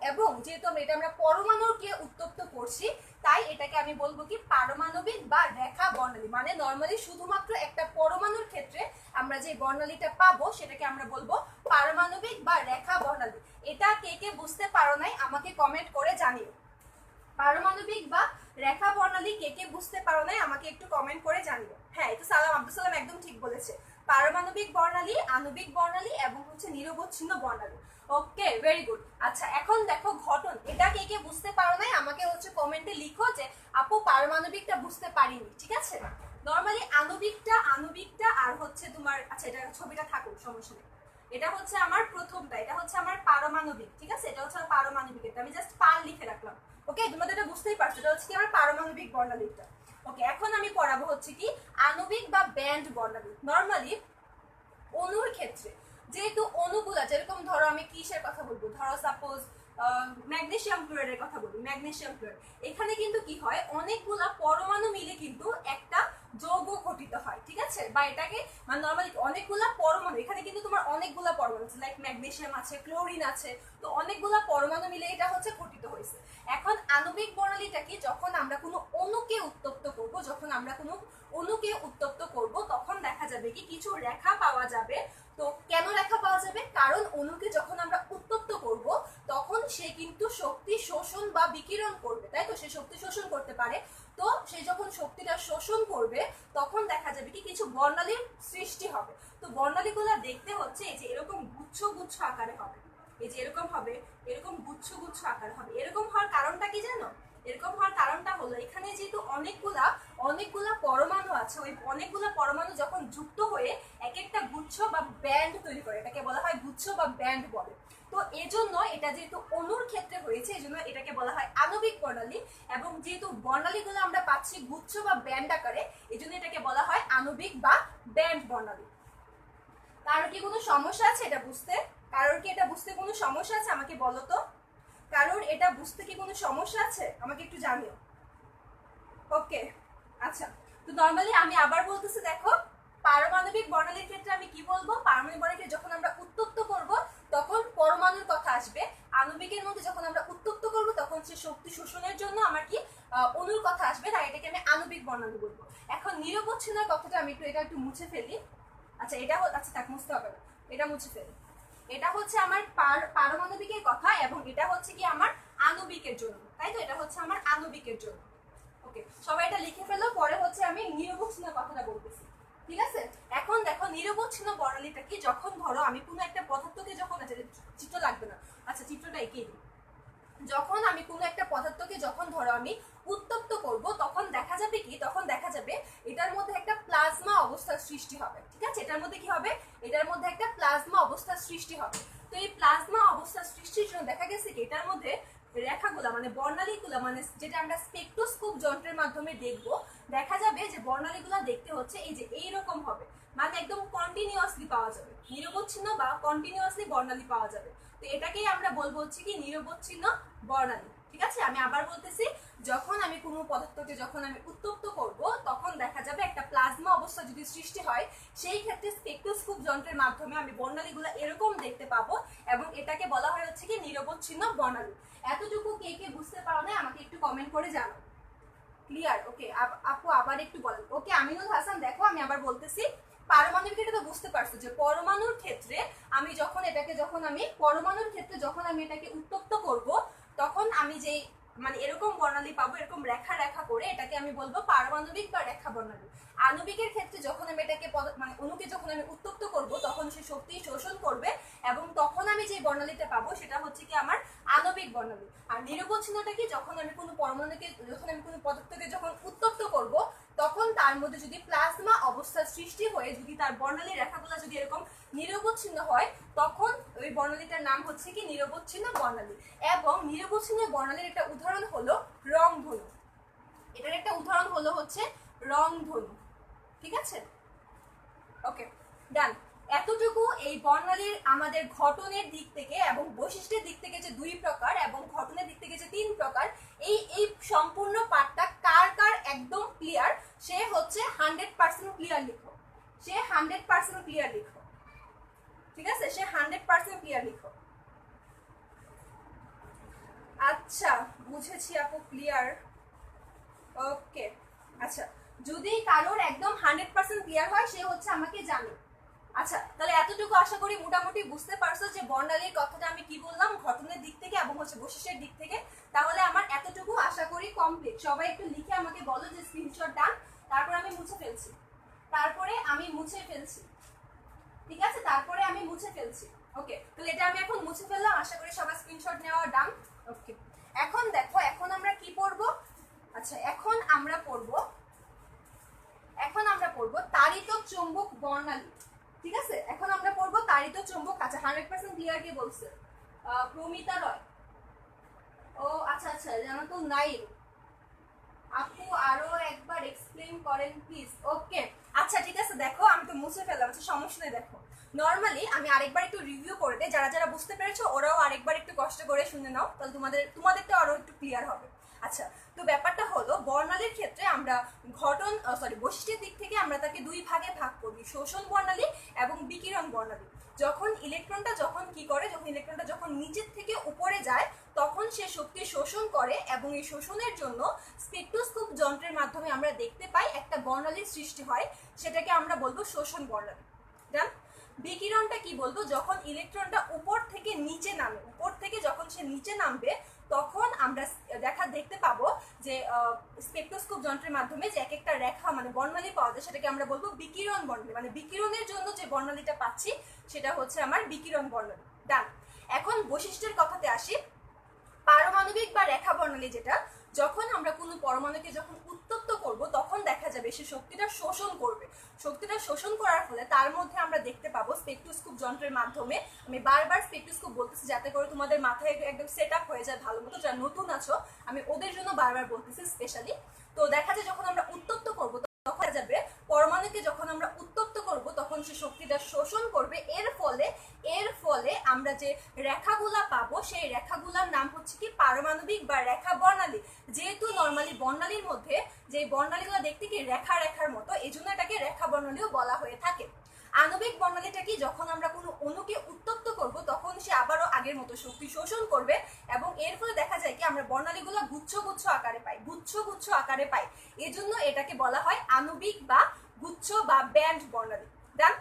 Speaker 1: এবং যেহেতু আমরা পরমাণুকে উত্তপ্ত করছি তাই এটাকে আমি বলবো কি পারমাণবিক বা রেখা বর্ণালী। মানে নরমালি শুধুমাত্র একটা পরমাণুর ক্ষেত্রে আমরা যে বর্ণালীটা পাবো সেটাকে আমরা বলবো পারমাণবিক বা রেখা বর্ণালী। এটা কে কে বুঝতে পারো নাই আমাকে কমেন্ট করে জানিও। পারমাণবিক বা রেখা বর্ণালী কে কে বুঝতে পারো নাই আমাকে একটু কমেন্ট করে জানিও। হ্যাঁ এই তো সালাম আব্দুল সালাম একদম ঠিক বলেছে, পারমাণবিক বর্ণালী, আণবিক বর্ণালী এবং হচ্ছে নিরবচ্ছিন্ন বর্ণালী। ওকে ভেরি গুড। আচ্ছা এখন দেখো ঘটন, এটা কে কে বুঝতে পারো নাই আমাকে হচ্ছে কমেন্টে লিখো যে আপু পারমাণবিকটা বুঝতে পারিনি, ঠিক আছে। নরমালি আণবিকটা আর হচ্ছে তোমার, আচ্ছা এটা ছবিটা থাকুক সমস্যা নেই, এটা হচ্ছে আমার প্রথমটা, এটা হচ্ছে আমার পারমাণবিক, ঠিক আছে, এটা হচ্ছে আমার পারমাণবিক, এটা আমি জাস্ট পার লিখে রাখলাম। ওকে তোমাদের এটা বুঝতেই পারছো, এটা হচ্ছে কি আমার পারমাণবিক বর্ণালীটা। ওকে এখন আমি পড়াবো হচ্ছে কি আণবিক বা ব্যান্ড বর্ণালী। নরমালি অণুর ক্ষেত্রে যেহেতু অণুগুলা যেরকম ধরো আমি কিসের কথা বলবো, ধরো সাপোজ ম্যাগনেসিয়াম ক্লোরাইডের কথা বলি, ম্যাগনেসিয়াম ক্লোরাইড, এখানে কিন্তু কি হয় অনেকগুলা পরমাণু মিলে কিন্তু একটা যৌগ গঠিত হয়, ঠিক আছে, বা এটাকে মানে নরমালি অনেকগুলা পরমাণু, এখানে কিন্তু তোমার অনেকগুলা পরমাণু আছে, লাইক ম্যাগনেসিয়াম আছে, ক্লোরিন আছে, তো অনেকগুলা পরমাণু মিলে এটা হচ্ছে গঠিত হয়েছে। এখন আণবিক বর্ণালীটা কি যখন আমরা কোনো অণুকে উত্তপ্ত করব, যখন আমরা কোনো অণুকে উত্তপ্ত করব তখন দেখা যাবে কি কিছু রেখা পাওয়া যাবে। তো কেন রেখা পাওয়া যাবে, কারণ অণুকে যখন আমরা উত্তপ্ত করব তখন সে কিন্তু শক্তি শোষণ বা বিকিরণ করবে, তাই তো, সে শক্তি শোষণ করতে পারে। তো সে যখন শক্তিটা শোষণ করবে তখন দেখা যাবে কি কিছু বর্ণালীর সৃষ্টি হবে। তো বর্ণালীগুলো দেখতে হচ্ছে এই যে এরকম গুচ্ছ গুচ্ছ আকারে হবে, এই যে এরকম হবে, এরকম গুচ্ছ গুচ্ছ আকার হবে। এরকম হওয়ার কারণটা কি জানো, এরকম হওয়ার কারণটা হলো এখানে যেহেতু অনেকগুলা পরমাণু আছে, ওই অনেকগুলা পরমাণু যখন যুক্ত হয়ে এক একটা গুচ্ছ বা ব্যান্ড তৈরি করে, এটাকে বলা হয় গুচ্ছ বা ব্যান্ড বলে। তো এজন্য এটা যেহেতু অণুর ক্ষেত্রে হয়েছে এজন্য এটাকে বলা হয় আণবিক বর্ণালী, এবং যেহেতু বর্ণালীগুলো আমরা পাচ্ছি গুচ্ছ বা ব্যান্ড আকারে এজন্য এটাকে বলা হয় আণবিক বা ব্যান্ড বর্ণালী। কারোর কি কোনো সমস্যা আছে এটা বুঝতে, কারোর কি এটা বুঝতে কোনো সমস্যা আছে আমাকে বলো তো, কারোর এটা বুঝতে কি কোনো সমস্যা আছে আমাকে একটু জানিও। ওকে আচ্ছা তো নরমালি আমি আবার বলতেছি দেখো, পারমাণবিক বর্ণালীর ক্ষেত্রে আমি কি বলবো, পারমাণবিক বর্ণালীকে যখন আমরা উত্তপ্ত করব তখন পরমাণুর কথা আসবে, আণবিকের মধ্যে যখন আমরা উত্তপ্ত করব তখন তখন সে শক্তি শোষণের জন্য আমার কি অণুর কথা আসবে, তাই এটাকে আমি আণবিক বর্ণালী বলবো। এখন নিরবচ্ছিন্নর কথাটা আমি এটা একটু মুছে ফেলি। আচ্ছা এটা আচ্ছা থাক, মুছতে হবে না, এটা মুছে ফেলি। এটা হচ্ছে আমার পারমাণবিকের কথা এবং এটা হচ্ছে কি আমার আণবিকের জন্য, তাই তো? এটা হচ্ছে আমার আণবিকের জন্য। ওকে, সবাই এটা লিখে ফেলো, পরে হচ্ছে আমি নিরবচ্ছিন্ন কথাটা বলতেছি, ঠিক আছে? এখন দেখো নিরবচ্ছিন্ন বর্ণালীটা কি, যখন ধরো আমি কোনো একটা পদার্থকে যখন, আচ্ছা চিত্র লাগবে না, আচ্ছা চিত্রটা এঁকে দিই। যখন আমি কোনো একটা পদার্থকে যখন ধরো আমি উত্তপ্ত করব, তখন দেখা যাবে কি, তখন দেখা যাবে এটার মধ্যে একটা প্লাজমা অবস্থার সৃষ্টি হবে, ঠিক আছে? এটার মধ্যে কি হবে, এটার মধ্যে একটা প্লাজমা অবস্থার সৃষ্টি হবে। তো এই প্লাজমা অবস্থার সৃষ্টির জন্য দেখা গেছে কি এটার মধ্যে রেখাগুলা মানে বর্ণালীগুলা মানে যেটা আমরা স্পেকট্রোস্কোপ যন্ত্রের মাধ্যমে দেখব, দেখা যাবে যে বর্ণালীগুলা দেখতে হচ্ছে এই যে এইরকম হবে, মানে একদম কন্টিনিউয়াসলি পাওয়া যাবে, নিরবচ্ছিন্ন বা কন্টিনিউয়াসলি বর্ণালী পাওয়া যাবে। তো এটাকেই আমরা বলবো হচ্ছে কি নিরবচ্ছিন্ন বর্ণালী, ঠিক আছে? আমি আবার বলতেছি, যখন আমি কোনো পদার্থকে যখন আমি উত্তপ্ত করব, তখন দেখা যাবে একটা প্লাজমা অবস্থা যদি সৃষ্টি হয়, সেই ক্ষেত্রে স্পেকট্রোস্কোপ যন্ত্রের মাধ্যমে আমি বর্ণালীগুলো এরকম দেখতে পাবো এবং এটাকে বলা হয় হচ্ছে কি নিরবচ্ছিন্ন বর্ণালী। এতটুকু কে কে বুঝতে পারো না আমাকে একটু কমেন্ট করে জানাও। ক্লিয়ার? ওকে আপু আবার একটু বলেন। ওকে আমিনুল হাসান, দেখো আমি আবার বলতেছি, পারমাণবিক এটা তো বুঝতে পারছো যে পরমাণুর ক্ষেত্রে আমি যখন এটাকে যখন আমি পরমাণুর ক্ষেত্রে যখন আমি এটাকে উত্তপ্ত করব, তখন আমি যেই মানে এরকম বর্ণালী পাবো, এরকম রেখা রেখা করে, এটাকে আমি বলবো পারমাণবিক বা রেখা বর্ণালী। আণবিকের ক্ষেত্রে যখন আমি এটাকে মানে অণুকে যখন আমি উত্তপ্ত করব, তখন সে শক্তি শোষণ করবে এবং তখন আমি যে বর্ণালীটা পাবো সেটা হচ্ছে কি আমার আণবিক বর্ণালী। আর নিরবচ্ছিন্নটা কি, যখন আমি কোনো পরমাণুকে যখন আমি কোনো পদার্থকে যখন উত্তপ্ত করব, তখন তার মধ্যে যদি প্লাজমা অবস্থার সৃষ্টি হয়ে যদি তার বর্ণালী রেখাগুলো যদি এরকম নিরবচ্ছিন্ন হয়, তখন ওই বর্ণালীটার নাম হচ্ছে কি নিরবচ্ছিন্ন বর্ণালী। এবং নিরবচ্ছিন্ন বর্ণালীর একটা উদাহরণ হলো রংধনু। এটার একটা উদাহরণ হলো হচ্ছে রংধনু, ঠিক আছে? ওকে ডান। এতটুকু এই বর্ণালীর আমাদের ঘটনের দিক থেকে এবং বৈশিষ্ট্যের দিক থেকে যে 2 প্রকার এবং ঘটনের দিক থেকে যে 3 প্রকার, এই সম্পূর্ণ পার্টটা কার কার একদম ক্লিয়ার, সে হচ্ছে 100% ক্লিয়ার লিখো, সে 100% ক্লিয়ার লিখো, ঠিক আছে? সে 100% ক্লিয়ার লিখো। আচ্ছা বুঝেছি আপু, ক্লিয়ার। ওকে আচ্ছা, যদি কারোর একদম 100% ক্লিয়ার হয় সে হচ্ছে আমাকে জানে। আচ্ছা তাহলে এতটুকু আশা করি মোটামুটি বুঝতে পারছো যে বর্ণালীর কথাটা আমি কি বললাম ঘটনের দিক থেকে এবং হচ্ছে বৈশিষ্ট্যের দিক থেকে। তাহলে আমার এতটুকু আশা করি কমপ্লিট। সবাই একটু লিখে আমাকে বলো যে স্ক্রিনশট ডান। তারপর আমি মুছে ফেলছি, তারপরে আমি মুছে ফেলছি, ঠিক আছে? তারপরে আমি মুছে ফেলছি। ওকে তাহলে এটা আমি এখন মুছে ফেললাম, আশা করি সবাই স্ক্রিনশট নেওয়া ডান। ওকে এখন দেখো, এখন আমরা কি পড়বো? আচ্ছা এখন আমরা পড়বো তাড়িত চৌম্বক বর্ণালী, ঠিক আছে? এখন আমরা পড়বো তাড়িত চৌম্বক। আচ্ছা 100% ক্লিয়ার কে বলছে? প্রমিতা রয়। ও আচ্ছা আচ্ছা, জানো তো নাই আপু, আরো একবার এক্সপ্লেইন করেন প্লিজ। ওকে আচ্ছা ঠিক আছে, দেখো আমি তো মুছে ফেললাম, আচ্ছা সমস্যা নেই। দেখো নর্মালি আমি আরেকবার একটু রিভিউ করে দেই, যারা যারা বুঝতে পেরেছো ওরাও আরেকবার একটু কষ্ট করে শুনে নাও, তাহলে তোমাদেরটা আরো একটু ক্লিয়ার হবে। আচ্ছা তো ব্যাপারটা হলো বর্ণালীর ক্ষেত্রে আমরা বৈশিষ্ট্যের দিক থেকে আমরা তাকে 2 ভাগে ভাগ করি, শোষণ বর্ণালী এবং বিকিরণ বর্ণালী। যখন ইলেকট্রনটা যখন কি করে, যখন ইলেকট্রনটা যখন নিচের থেকে উপরে যায়, তখন সে শক্তি শোষণ করে এবং এই শোষণের জন্য স্পেকট্রোস্কোপ যন্ত্রের মাধ্যমে আমরা দেখতে পাই একটা বর্ণালীর সৃষ্টি হয়, সেটাকে আমরা বলবো শোষণ বর্ণালী। ডান। বিকিরণটা কি বলবো? যখন ইলেকট্রনটা উপর থেকে নিচে নামে, উপর থেকে যখন সে নিচে নামবে, তখন আমরা দেখতে পাবো যে স্পেকট্রোস্কোপ যন্ত্রের মাধ্যমে যে এক একটা রেখা মানে বর্ণালী পাওয়া যায়, সেটাকে আমরা বলবো বিকিরণ বর্ণালী। মানে বিকিরণের জন্য যে বর্ণালীটা পাচ্ছি সেটা হচ্ছে আমার বিকিরণ বর্ণালী। ডান। এখন বৈশিষ্ট্যের কথাতে আসি। পারমাণবিক বা রেখা বর্ণালী যেটা, যখন আমরা কোনো পরমাণুকে যখন উত্তপ্ত করব, তখন দেখা যাবে সে শক্তিটা শোষণ করবে। শক্তিটা শোষণ করার ফলে তার মধ্যে আমরা দেখতে পাবো স্পেকট্রোস্কোপ যন্ত্রের মাধ্যমে, আমি বারবার স্পেকট্রোস্কোপ বলতেছি যাতে করে তোমাদের মাথায় একদম সেট আপ হয়ে যায় ভালো মতো, যারা নতুন আছো আমি ওদের জন্য বারবার বলতেছি স্পেশালি। তো দেখা যায় যখন আমরা উত্তপ্ত করব, তখন যাবে পরমাণুকে যখন আমরা উত্তপ্ত করব, তখন সে শক্তিটা শোষণ করবে। এর ফলে আমরা যে রেখাগুলা পাবো সেই রেখাগুলার নাম হচ্ছে কি পারমাণবিক বা রেখা বর্ণালী। যেহেতু নরমালি বর্ণালীর মধ্যে যে বর্ণালীগুলো দেখতে কি রেখা রেখার মতো, এই জন্য এটাকে রেখা বর্ণালীও বলা হয়ে থাকে। আণবিক বর্ণালীটা কি? যখন আমরা কোনো অণুকে উত্তপ্ত করব তখন সে আবারও আগের মতো শক্তি শোষণ করবে এবং এর ফলে দেখা যায় কি আমরা বর্ণালীগুলো গুচ্ছ গুচ্ছ আকারে পাই, গুচ্ছ গুচ্ছ আকারে পাই। এজন্য এটাকে বলা হয় আণবিক বা গুচ্ছ বা ব্যান্ড বর্ণালী। দেন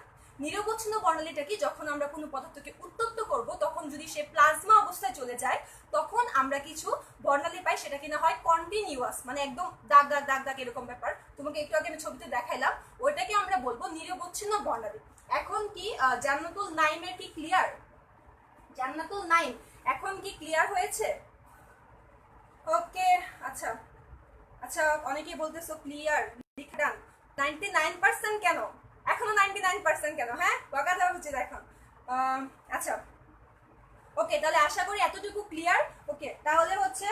Speaker 1: নিরবচ্ছিন্ন বর্ণালীটা কি, যখন আমরা কোনো পদার্থকে উত্তপ্ত করব তখন যদি সে প্লাজমা অবস্থায় চলে যায় তখন আমরা কিছু বর্ণালী পাই, সেটা কিনা হয় কন্টিনিউয়াস, মানে একদম দাগ দাগ দাগ দাগ এরকম ব্যাপার। তোমাকে একটু আগে আমি ছবিতে দেখাইলাম, ওইটাকে আমরা বলবো নিরবচ্ছিন্ন বর্ণালী। এখন কি জান্নাতুল নাইমের কি ক্লিয়ার? জান্নাতুল নাইম এখন কি ক্লিয়ার হয়েছে? ওকে, আচ্ছা আচ্ছা, অনেকেই বলতেছো ক্লিয়ার, ডান। 99% কেন? এখনো 99% কেন? হ্যাঁ, বকা দেওয়া হচ্ছে এখন। আচ্ছা ওকে, তাহলে আশা করি এতটুকু ক্লিয়ার। ওকে, তাহলে হচ্ছে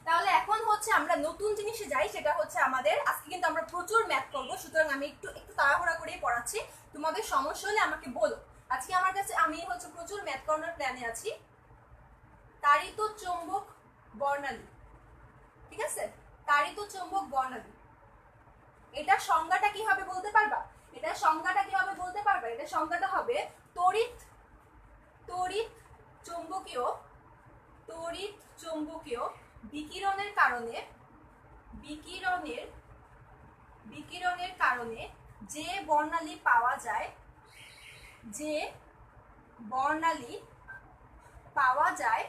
Speaker 1: তাহলে এখন হচ্ছে আমরা নতুন জিনিসে যাই, সেটা হচ্ছে আমাদের আজকে কিন্তু আমরা প্রচুর ম্যাথ করবো, সুতরাং আমি একটু তাড়াহুড়া করেই পড়াচ্ছি। তোমাদের সমস্যা হলে আমাকে বলো। আজকে আমার কাছে আমি হচ্ছে প্রচুর ম্যাথ করানোর প্ল্যানে আছি। তাড়িত চৌম্বক বর্ণালী, ঠিক আছে? তাড়িত চৌম্বক বর্ণালী, এটা সংজ্ঞাটা কি হবে বলতে পারবা? এটা সংজ্ঞাটা কি হবে বলতে পারবা? এটা সংজ্ঞাটা হবে তড়িৎ তড়িৎ চৌম্বকীয় তড়িৎ চৌম্বকীয় বিকিরণের কারণে বিকিরণের কারণে যে বর্ণালী পাওয়া যায়, যে বর্ণালী পাওয়া যায়,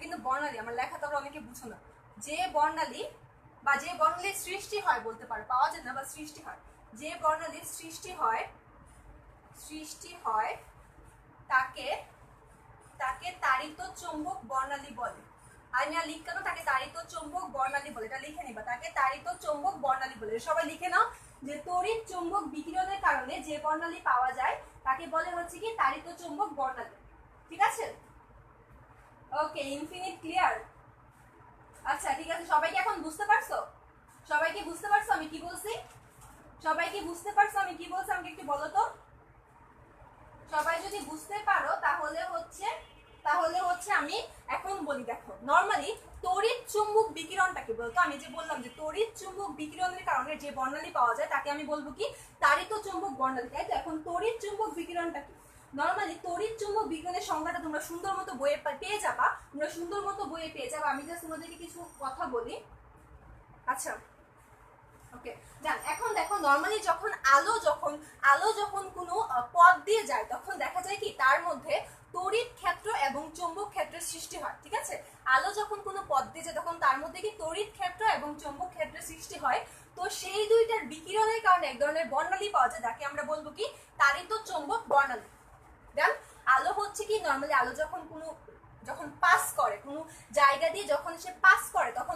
Speaker 1: কিন্তু বর্ণালী আমার লেখা তো অনেকে বুঝো না, যে বর্ণালী বা যে বর্ণালীর সৃষ্টি হয় বলতে পারো, পাওয়া যায় না বা সৃষ্টি হয়, যে বর্ণালীর সৃষ্টি হয় তাকে তাড়িত চৌম্বক বর্ণালী বলে। আমি আর লিখ কেন, তাকে তাড়িত চৌম্বক বর্ণালী বলে, এটা লিখে নিবা, তাকে তাড়িত চৌম্বক বর্ণালী বলে। সবাই লিখে নাও যে তড়িৎ চৌম্বক বিকিরণের কারণে যে বর্ণালী পাওয়া যায় তাকে বলে হচ্ছে কি তাড়িত চৌম্বক বর্ণালী, ঠিক আছে? ওকে, ইনফিনিট ক্লিয়ার? আচ্ছা ঠিক আছে, সবাই কি এখন বুঝতে পারছো? সবাই কি বুঝতে পারছো আমি কি বলছি? সবাই কি বুঝতে পারছো আমি কি বলছি? আমাকে একটু বলো তো। সবাই যদি বুঝতে পারো তাহলে হচ্ছে আমি এখন বলি। দেখো, নরমালি তড়িৎ চুম্বক বিকিরণটাকে বলতো, আমি যে বললাম যে তড়িৎ চুম্বক বিকিরণের কারণে যে বর্ণালী পাওয়া যায় তাকে আমি বলবো কি তাড়িত চুম্বক বর্ণালী, তাই তো? এখন তড়িৎ চুম্বক বিকিরণটা কি? নরমালি তড়িৎ চুম্বক বিকিরণের সংজ্ঞাটা তোমরা সুন্দর মতো বইয়ে পেয়ে যাবা, আমি জাস্ট তোমাদেরকে কিছু কথা বলি। আচ্ছা ওকে, জান এখন দেখো, নরমালি যখন আলো যখন কোনো পথ দিয়ে যায় তখন দেখা যায় কি তার মধ্যে তড়িৎ ক্ষেত্র এবং চৌম্বক ক্ষেত্রের সৃষ্টি হয়, ঠিক আছে? আলো যখন কোনো পথ দিয়ে যায় তখন তার মধ্যে কি তড়িৎ ক্ষেত্র এবং চৌম্বক ক্ষেত্রের সৃষ্টি হয়। তো সেই দুইটার বিকিরণের কারণে এক ধরনের বর্ণালী পাওয়া যায়, যাকে আমরা বলবো কি তাড়িত চৌম্বক বর্ণালী। দেন আলো হচ্ছে কি, নরমালি আলো যখন পাস করে কোনো জায়গা দিয়ে, যখন সে পাস করে তখন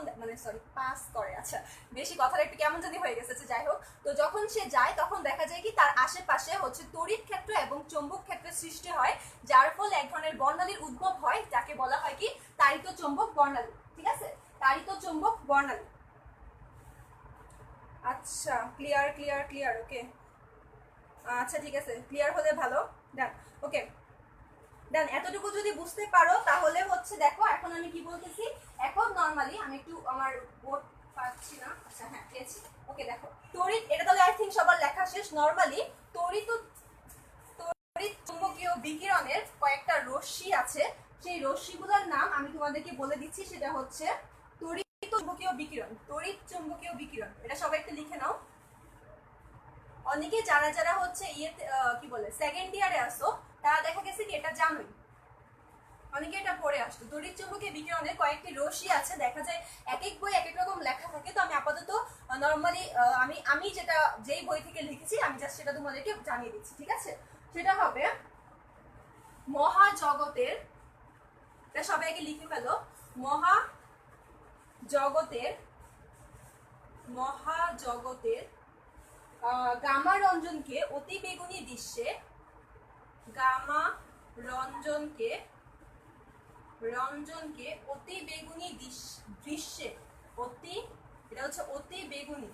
Speaker 1: আচ্ছা বেশি কথাটা একটু কেমন জানি হয়ে গেছে, যাই হোক। তো যখন সে যায় তখন দেখা যায় কি তার আশেপাশে হচ্ছে তড়িৎ ক্ষেত্র এবং চৌম্বক ক্ষেত্রের সৃষ্টি হয়, যার ফলে এক ধরনের বর্ণালীর উদ্ভব হয়, যাকে বলা হয় কি তাড়িত চৌম্বক বর্ণালী, ঠিক আছে? তাড়িত চৌম্বক বর্ণালী। আচ্ছা ক্লিয়ার ক্লিয়ার ক্লিয়ার, ওকে আচ্ছা ঠিক আছে, ক্লিয়ার হলে ভালো। ডান, ওকে দেন এতটুকু যদি বুঝতে পারো তাহলে হচ্ছে দেখো এখন আমি কি বলতেছি। এখন নরমালি আমি একটু আমার বোর্ড পাচ্ছি না, আচ্ছা হ্যাঁ পেয়েছি। ওকে দেখো, তড়িৎ, এটা তাহলে আই থিঙ্ক সবার লেখা শেষ। নরমালি তড়িৎ চুম্বকীয় বিকিরণের কয়েকটা রশ্মি আছে, সেই রশ্মিগুলোর নাম আমি তোমাদেরকে বলে দিচ্ছি, সেটা হচ্ছে তড়িৎ চুম্বকীয় বিকিরণ। তড়িৎ চুম্বকীয় বিকিরণ, এটা সবাই একটু লিখে নাও। অনেকে যারা হচ্ছে কি বলে সেকেন্ড ইয়ারে আসো তারা দেখা গেছে কি এটা জানোই, অনেকে এটা পড়ে আসতো। তড়িৎ চুম্বকীয় বিকিরণের কয়েকটি রশ্মি আছে, দেখা যায় এক এক বই এক এক রকম লেখা থাকে। তো আমি আপাতত নরমালি আমি যেই বই থেকে লিখেছি আমি জাস্ট সেটা তোমাদেরকে জানিয়ে দিচ্ছি, ঠিক আছে? সেটা হবে মহাজগতের, এটা সবাই আগে লিখে ফেলো, মহাজগতের গামা রঞ্জনকে অতি বেগুনি দৃশ্যে, অতি বেগুনি দৃশ্যে, এটা হচ্ছে অতি বেগুনি,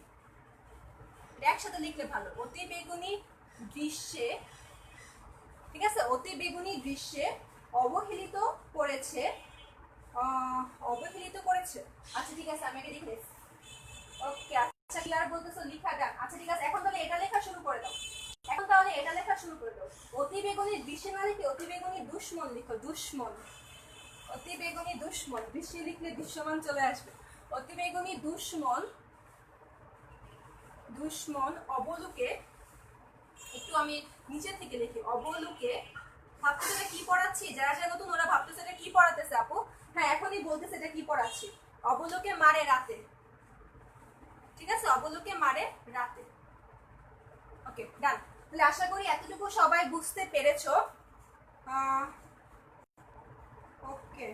Speaker 1: একসাথে লিখলে ভালো, অতি বেগুনি দৃশ্যে, ঠিক আছে? অতি বেগুনি দৃশ্যে অবহেলিত করেছে। আচ্ছা ঠিক আছে, আমি এটা লিখে দিচ্ছি। ওকে আচ্ছা ক্লিয়ার বলতেছো, লিখা ডান। আচ্ছা ঠিক আছে, এখন তাহলে এটা লেখা শুরু করে দাও। অতি বেগুনি বেগুনি দৃশ্যে না লিখে অতি বেগুনি দুশ্মন লিখো, দুশ্মন। অতি বেগুনি দুশ্মন, দৃশ্যে লিখলে দৃশ্যমান চলে আসবে। অতি বেগুনি দুশ্মন, দুশ্মন অবলুকে, একটু আমি নিচে থেকে লিখি, অবলুকে। ভাবতেছে এটা কি পড়াচ্ছি? যারা যারা নতুন ওরা ভাবতেছে এটা কি পড়াতেছে আপু। হ্যাঁ, এখনই বলতেছে এটা কি পড়াচ্ছি। অবলুকে মারে রাতে, ঠিক আছে, অবলুকে মারে রাতে। ওকে, ডান। তাহলে আশা করি এতটুকু সবাই বুঝতে পেরেছো। ওকে,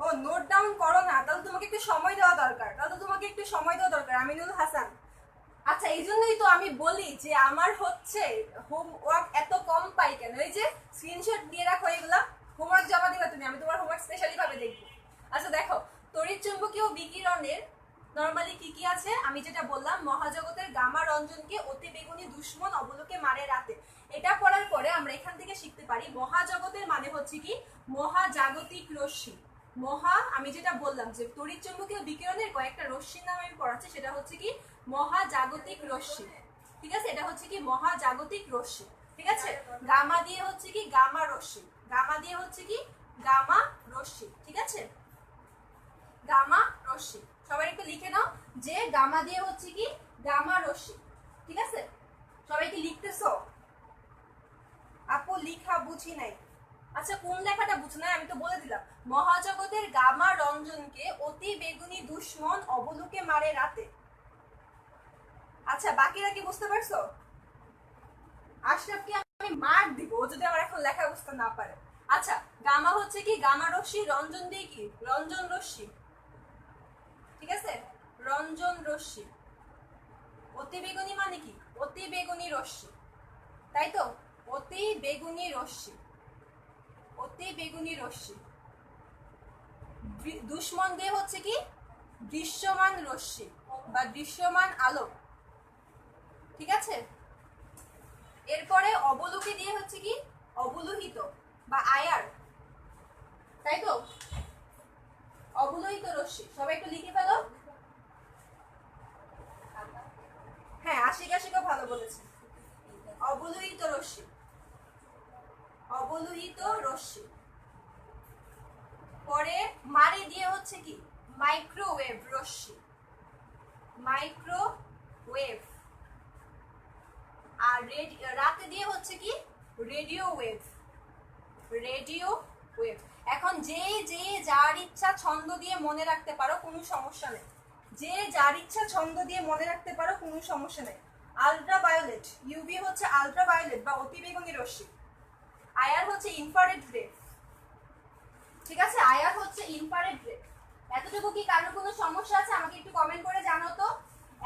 Speaker 1: ও নোট ডাউন করো না, তাহলে তোমাকে একটু সময় দেওয়া দরকার, আমিনুল হাসান। আচ্ছা, এই জন্যই তো আমি বলি যে আমার হচ্ছে হোমওয়ার্ক এত কম পাই কেন। এই যে স্ক্রিনশট দিয়ে রাখো, এগুলা হোমওয়ার্ক জমা দিবা তুমি, আমি তোমার হোমওয়ার্ক স্পেশালি ভাবে দেখবো। আচ্ছা দেখো, তড়িৎচুম্বকীয় বিকিরণের নরমালি কি কি আছে, আমি যেটা বললাম, মহাজগতের গামা রঞ্জনকে অতি বেগুনি দুশ্মন অবলোকে মারে রাতে। এটা পড়ার পরে আমরা এখান থেকে শিখতে পারি মহাজগতের মানে হচ্ছে কি মহাজাগতিক রশ্মি। আমি যেটা বললাম যে তড়িৎচুম্বকীয় বিকিরণের কয়েকটা রশ্মির নাম আমি পড়াচ্ছি, সেটা হচ্ছে কি মহাজাগতিক রশ্মি, ঠিক আছে, এটা হচ্ছে কি মহাজাগতিক রশ্মি, ঠিক আছে। গামা দিয়ে হচ্ছে কি গামা রশ্মি, গামা দিয়ে হচ্ছে কি গামা রশ্মি, ঠিক আছে, গামা রশ্মি। সবাই একটু লিখে নাও যে গামা দিয়ে হচ্ছে কি গামা রশ্মি, ঠিক আছে। সবাই কি লিখতেছো? আপু লিখা বুঝি নাই। আচ্ছা, কোন লেখাটা বুঝো না? আমি তো বলে দিলাম, মহাজগতের গামা রঞ্জনকে অতি বেগুনি দুশ্মন অবলুকে মারে রাতে। আচ্ছা, বাকিরা কি বুঝতে পারছো? আশরাফকে আমি মার দিব ও যদি আমার এখন লেখা বুঝতে না পারে। আচ্ছা, গামা হচ্ছে কি গামা রশ্মি, রঞ্জন দিয়ে কি রঞ্জন রশ্মি, ঠিক আছে, রঞ্জন রশ্মি। অতি বেগুনি মানে কি অতি বেগুনি রশ্মি, তাই তো, অতি বেগুনি রশ্মি, অতি বেগুনি রশ্মি। দুশ্মন দিয়ে হচ্ছে কি দৃশ্যমান রশ্মি বা দৃশ্যমান আলো, ঠিক আছে। এরপরে অবলোকে দিয়ে হচ্ছে কি অবলোহিত বা আয়ার, তাই তো, অবলোহিত রশ্মি। সবাই একটু লিখে ফেলো। হ্যাঁ, আশিকা ভালো বলেছে। অবলোহিত রশ্মি, অবলোহিত রশ্মি। পরে মারে দিয়ে হচ্ছে কি মাইক্রোওয়েভ রশ্মি, মাইক্রোওয়েভ। আর রাতে দিয়ে হচ্ছে কি রেডিও ওয়েভ, রেডিও ওয়েভ। এখন যে যে যার ইচ্ছা ছন্দ দিয়ে মনে রাখতে পারো, কোনো সমস্যা নেই, যে যার ইচ্ছা ছন্দ দিয়ে মনে রাখতে পারো, কোনো সমস্যা নেই। আলট্রাভায়োলেট, ইউভি হচ্ছে আলট্রাভায়োলেট বা অতিবেগুনি রশ্মি। আয়ার হচ্ছে ইনফ্রারেড রে, ঠিক আছে, আয়ার হচ্ছে ইনফ্রারেড রে। এতটুকু কি কারোর কোনো সমস্যা আছে? আমাকে একটু কমেন্ট করে জানাও তো।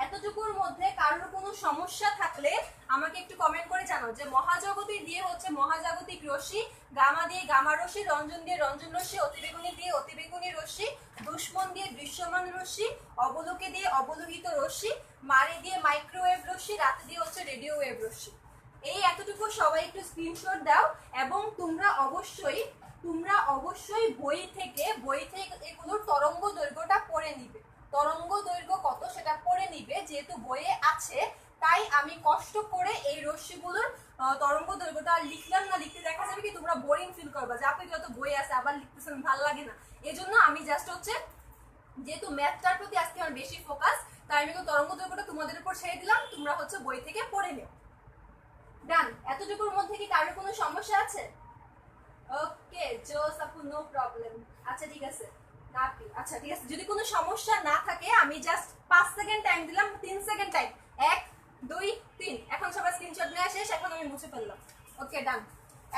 Speaker 1: এতটুকুর মধ্যে কারোর কোনো সমস্যা থাকলে আমাকে একটু কমেন্ট করে জানাও যে মহাজগতি দিয়ে হচ্ছে মহাজাগতিক রশ্মি, গামা দিয়ে গামা রশ্মি, রঞ্জন দিয়ে রঞ্জন রশ্মি, অতিবেগুনি দিয়ে অতিবেগুনি রশ্মি, দুশ্মন দিয়ে দৃশ্যমান রশ্মি, অবলোকে দিয়ে অবলোহিত রশ্মি, মারে দিয়ে মাইক্রোওয়েভ রশ্মি, রাতে দিয়ে হচ্ছে রেডিও ওয়েভ রশ্মি। এই এতটুকু সবাই একটু স্ক্রিনশট দাও এবং তোমরা অবশ্যই বই থেকে এগুলোর তরঙ্গ দৈর্ঘ্যটা পড়ে নিবে। তরঙ্গ দৈর্ঘ্য কত সেটা পড়ে নিবে, যেহেতু বইয়ে আছে তাই আমি কষ্ট করে এই রশ্মিগুলোর তরঙ্গ দৈর্ঘ্যটা লিখলাম না। লিখতে দেখা যাবে কি তোমরা বোরিং ফিল করবা যে আপনি যত বই আছে আবার লিখতেছেন, ভালো লাগে না। এজন্য আমি জাস্ট হচ্ছে যেহেতু ম্যাথটার প্রতি আজকে আমার বেশি ফোকাস, তাই আমি তরঙ্গ দৈর্ঘ্যটা তোমাদের উপর ছেড়ে দিলাম, তোমরা হচ্ছে বই থেকে পড়ে নিও। ডান। এতটুকুর মধ্যে কি কারোর কোনো সমস্যা আছে? ওকে জোস আপু, নো প্রবলেম। আচ্ছা ঠিক আছে, আচ্ছা ঠিক আছে, যদি কোনো সমস্যা না থাকে আমি জাস্ট 5 সেকেন্ড টাইম দিলাম, 3 সেকেন্ড টাইম, 1 2 3। এখন সবাই স্ক্রিনশট নেওয়া শেষ, এখন আমি মুছে ফেললাম। ওকে ডান।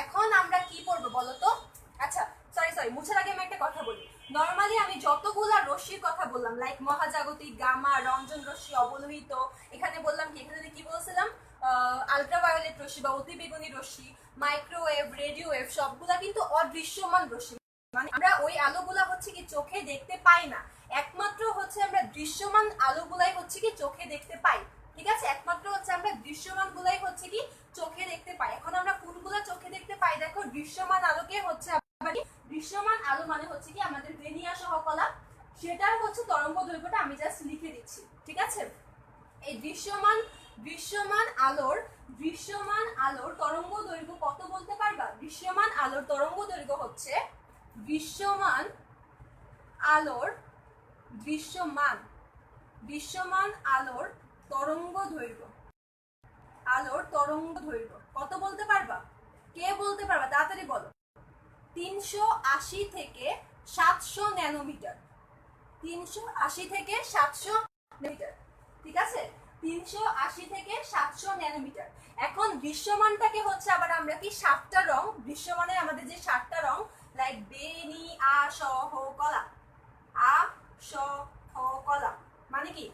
Speaker 1: এখন আমরা কি করবো বলো তো? আচ্ছা সরি, মুছার আগে আমি একটা কথা বলি। নর্মালি আমি যতগুলা রশ্মির কথা বললাম, লাইক মহাজাগতিক, গামা, রঞ্জন রশ্মি, অবলোহিত, এখানে বললাম কি, এখানে কি বলছিলাম, আলট্রাভায়োলেট রশ্মি বা অতিবেগুনি রশ্মি, মাইক্রোওয়েভ, রেডিও ওয়েভ, সবগুলা কিন্তু অদৃশ্যমান রশ্মি। মানে আমরা ওই আলোগুলা হচ্ছে কি চোখে দেখতে পাই না, একমাত্র হচ্ছে আমরা দৃশ্যমান আলোগুলাই হচ্ছে কি চোখে দেখতে পাই, ঠিক আছে, একমাত্র হচ্ছে আমরা দৃশ্যমান গুলাই হচ্ছে কি চোখে দেখতে পাই। এখন আমরা কোনগুলা চোখে দেখতে পাই? দেখো, দৃশ্যমান আলোকে হচ্ছে দৃশ্যমান আলো মানে হচ্ছে কি আমাদের রেনিয়া সহ কলা, সেটার হচ্ছে তরঙ্গ দৈর্ঘ্যটা আমি জাস্ট লিখে দিচ্ছি, ঠিক আছে। এই দৃশ্যমান দৃশ্যমান আলোর তরঙ্গ দৈর্ঘ্য কত বলতে পারবা? দৃশ্যমান আলোর তরঙ্গ দৈর্ঘ্য হচ্ছে দৃশ্যমান আলোর তরঙ্গ দৈর্ঘ্য কত বলতে পারবা? কে বলতে পারবা? তাড়াতাড়ি বলো। 380 থেকে 700 ন্যানোমিটার। 380 থেকে 700 ন্যানোমিটার, ঠিক আছে? 380 থেকে 700 ন্যানোমিটার। এখন দৃশ্যমানটাকে হচ্ছে আবার আমরা কি 7টা রং, দৃশ্যমানের আমাদের যে 7টা রং লাইক বেনি আ স হ কলা, আ স হ কলা মানে কি?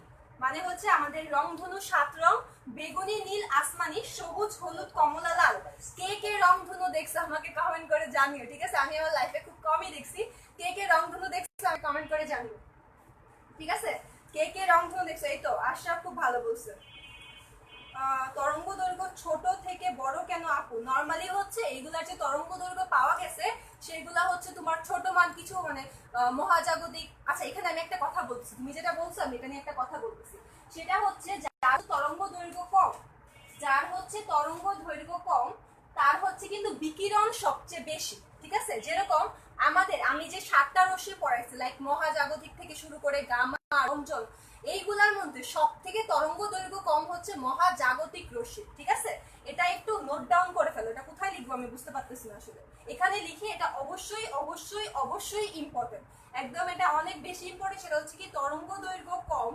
Speaker 1: মানে হচ্ছে আমাদের রংধনু 7 রং, বেগুনি, নীল, আসমানি, সবুজ, হলুদ, কমলা, লাল। কে কে রংধনু দেখছো আমাকে কমেন্ট করে জানিও, ঠিক আছে? আমি আমার লাইফে খুব কমই দেখছি। কে কে রংধনু দেখছো আমি কমেন্ট করে জানিও, ঠিক আছে? কে কে রংধনু দেখছো? এই তো আশরাফ খুব ভালো বলছে। তরঙ্গ দৈর্ঘ্য ছোট থেকে বড় কেন আপু? নরমালি হচ্ছে এইগুলার যে তরঙ্গ দৈর্ঘ্য পাওয়া গেছে সেগুলা হচ্ছে তোমার ছোট মান কিছু মানে মহাজাগতিক। আচ্ছা এখানে আমি একটা কথা বলছি, তুমি যেটা বলছো আমি এটা নিয়ে একটা কথা বলতেছি। সেটা হচ্ছে যার তরঙ্গ দৈর্ঘ্য কম, তার হচ্ছে কিন্তু বিকিরণ সবচেয়ে বেশি, ঠিক আছে? যেরকম আমি যে 7টা রশ্মি পড়াইছি লাইক মহাজাগতিক থেকে শুরু করে গামা, অঞ্চল, এইগুলার মধ্যে সব থেকে তরঙ্গ দৈর্ঘ্য কম হচ্ছে মহাজাগতিক রশ্মি, ঠিক আছে? এটা একটু নোট ডাউন করে ফেলো। এটা কোথায় লিখবো আমি বুঝতে পারতেছি না আসলে। এখানে লিখে এটা অবশ্যই অবশ্যই অবশ্যই ইম্পর্টেন্ট, একদম এটা অনেক বেশি ইম্পর্টেন্ট। সেটা হচ্ছে কি তরঙ্গ দৈর্ঘ্য কম,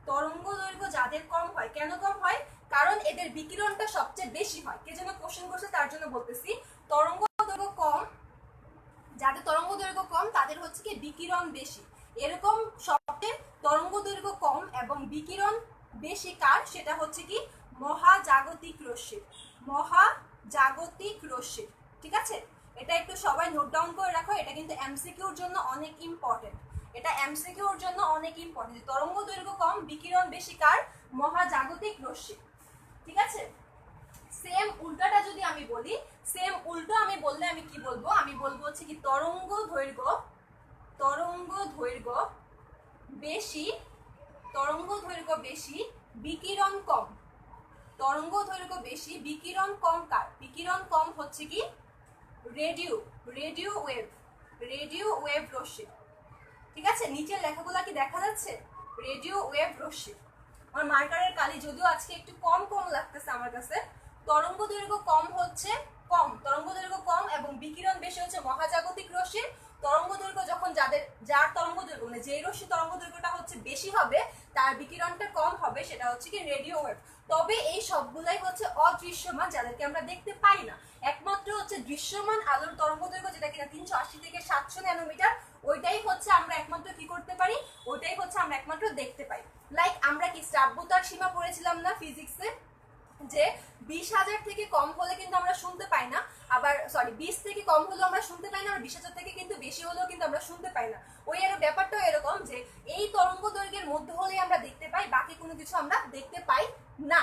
Speaker 1: তরঙ্গ দৈর্ঘ্য যাদের কম হয়, কেন কম হয়? কারণ এদের বিকিরণটা সবচেয়ে বেশি হয়। কে যেন কোশ্চেন করছে তার জন্য বলতেছি। তরঙ্গ দৈর্ঘ্য কম, যাদের তরঙ্গ দৈর্ঘ্য কম তাদের হচ্ছে কি বিকিরণ বেশি। এরকম সবচেয়ে তরঙ্গ দৈর্ঘ্য কম এবং বিকিরণ বেশি কার? সেটা হচ্ছে কি মহাজাগতিক রশ্মি, ঠিক আছে? এটা একটু সবাই নোট ডাউন করে রাখো, এটা কিন্তু এমসিকিউর জন্য অনেক ইম্পর্টেন্ট। তরঙ্গ দৈর্ঘ্য কম, বিকিরণ বেশি কার? মহাজাগতিক রশ্মি, ঠিক আছে? সেম উল্টাটা যদি আমি বলি, আমি বললে আমি কি বলবো? আমি বলবো হচ্ছে কি তরঙ্গ দৈর্ঘ্য বেশি, বিকিরণ কম। তরঙ্গ দৈর্ঘ্য বেশি, বিকিরণ কম কার? বিকিরণ কম হচ্ছে কি রেডিও ওয়েভ রশ্মি, ঠিক আছে? নিচের লেখাগুলো কি দেখা যাচ্ছে? রেডিও ওয়েভ রশ্মি। আমার মার্কারের কালি যদিও আজকে একটু কম লাগতেছে আমার কাছে। তরঙ্গ দৈর্ঘ্য কম এবং বিকিরণ বেশি হচ্ছে মহাজাগতিক রশ্মির। তরঙ্গ দৈর্ঘ্য যখন যার তরঙ্গ দৈর্ঘ্য মানে যেই রশ্মি তরঙ্গ দৈর্ঘ্যটা হচ্ছে বেশি হবে তার বিকিরণটা কম হবে, সেটা হচ্ছে কি রেডিও ওয়েভ। তবে এই সবগুলাই হচ্ছে অদৃশ্যমান, যাদেরকে আমরা দেখতে পাই না। একমাত্র হচ্ছে দৃশ্যমান আলোর তরঙ্গ দৈর্ঘ্য যেটা কিনা 380 থেকে 700 ন্যানোমিটার, ওইটাই হচ্ছে আমরা একমাত্র কি করতে পারি, ওইটাই হচ্ছে আমরা একমাত্র দেখতে পাই। লাইক আমরা কি শ্রাব্যতার সীমা পড়েছিলাম না ফিজিক্সে, যে 20,000 থেকে কম হলে কিন্তু আমরা শুনতে পাই না, আবার 20 থেকে কম হলেও আমরা শুনতে পাই না, আর 20,000 থেকে কিন্তু বেশি হলেও কিন্তু আমরা শুনতে পাই না। ওই এর ব্যাপারটাও এরকম যে এই তরঙ্গ দৈর্ঘ্যের মধ্যে হলেই আমরা দেখতে পাই, বাকি কোনো কিছু আমরা দেখতে পাই না।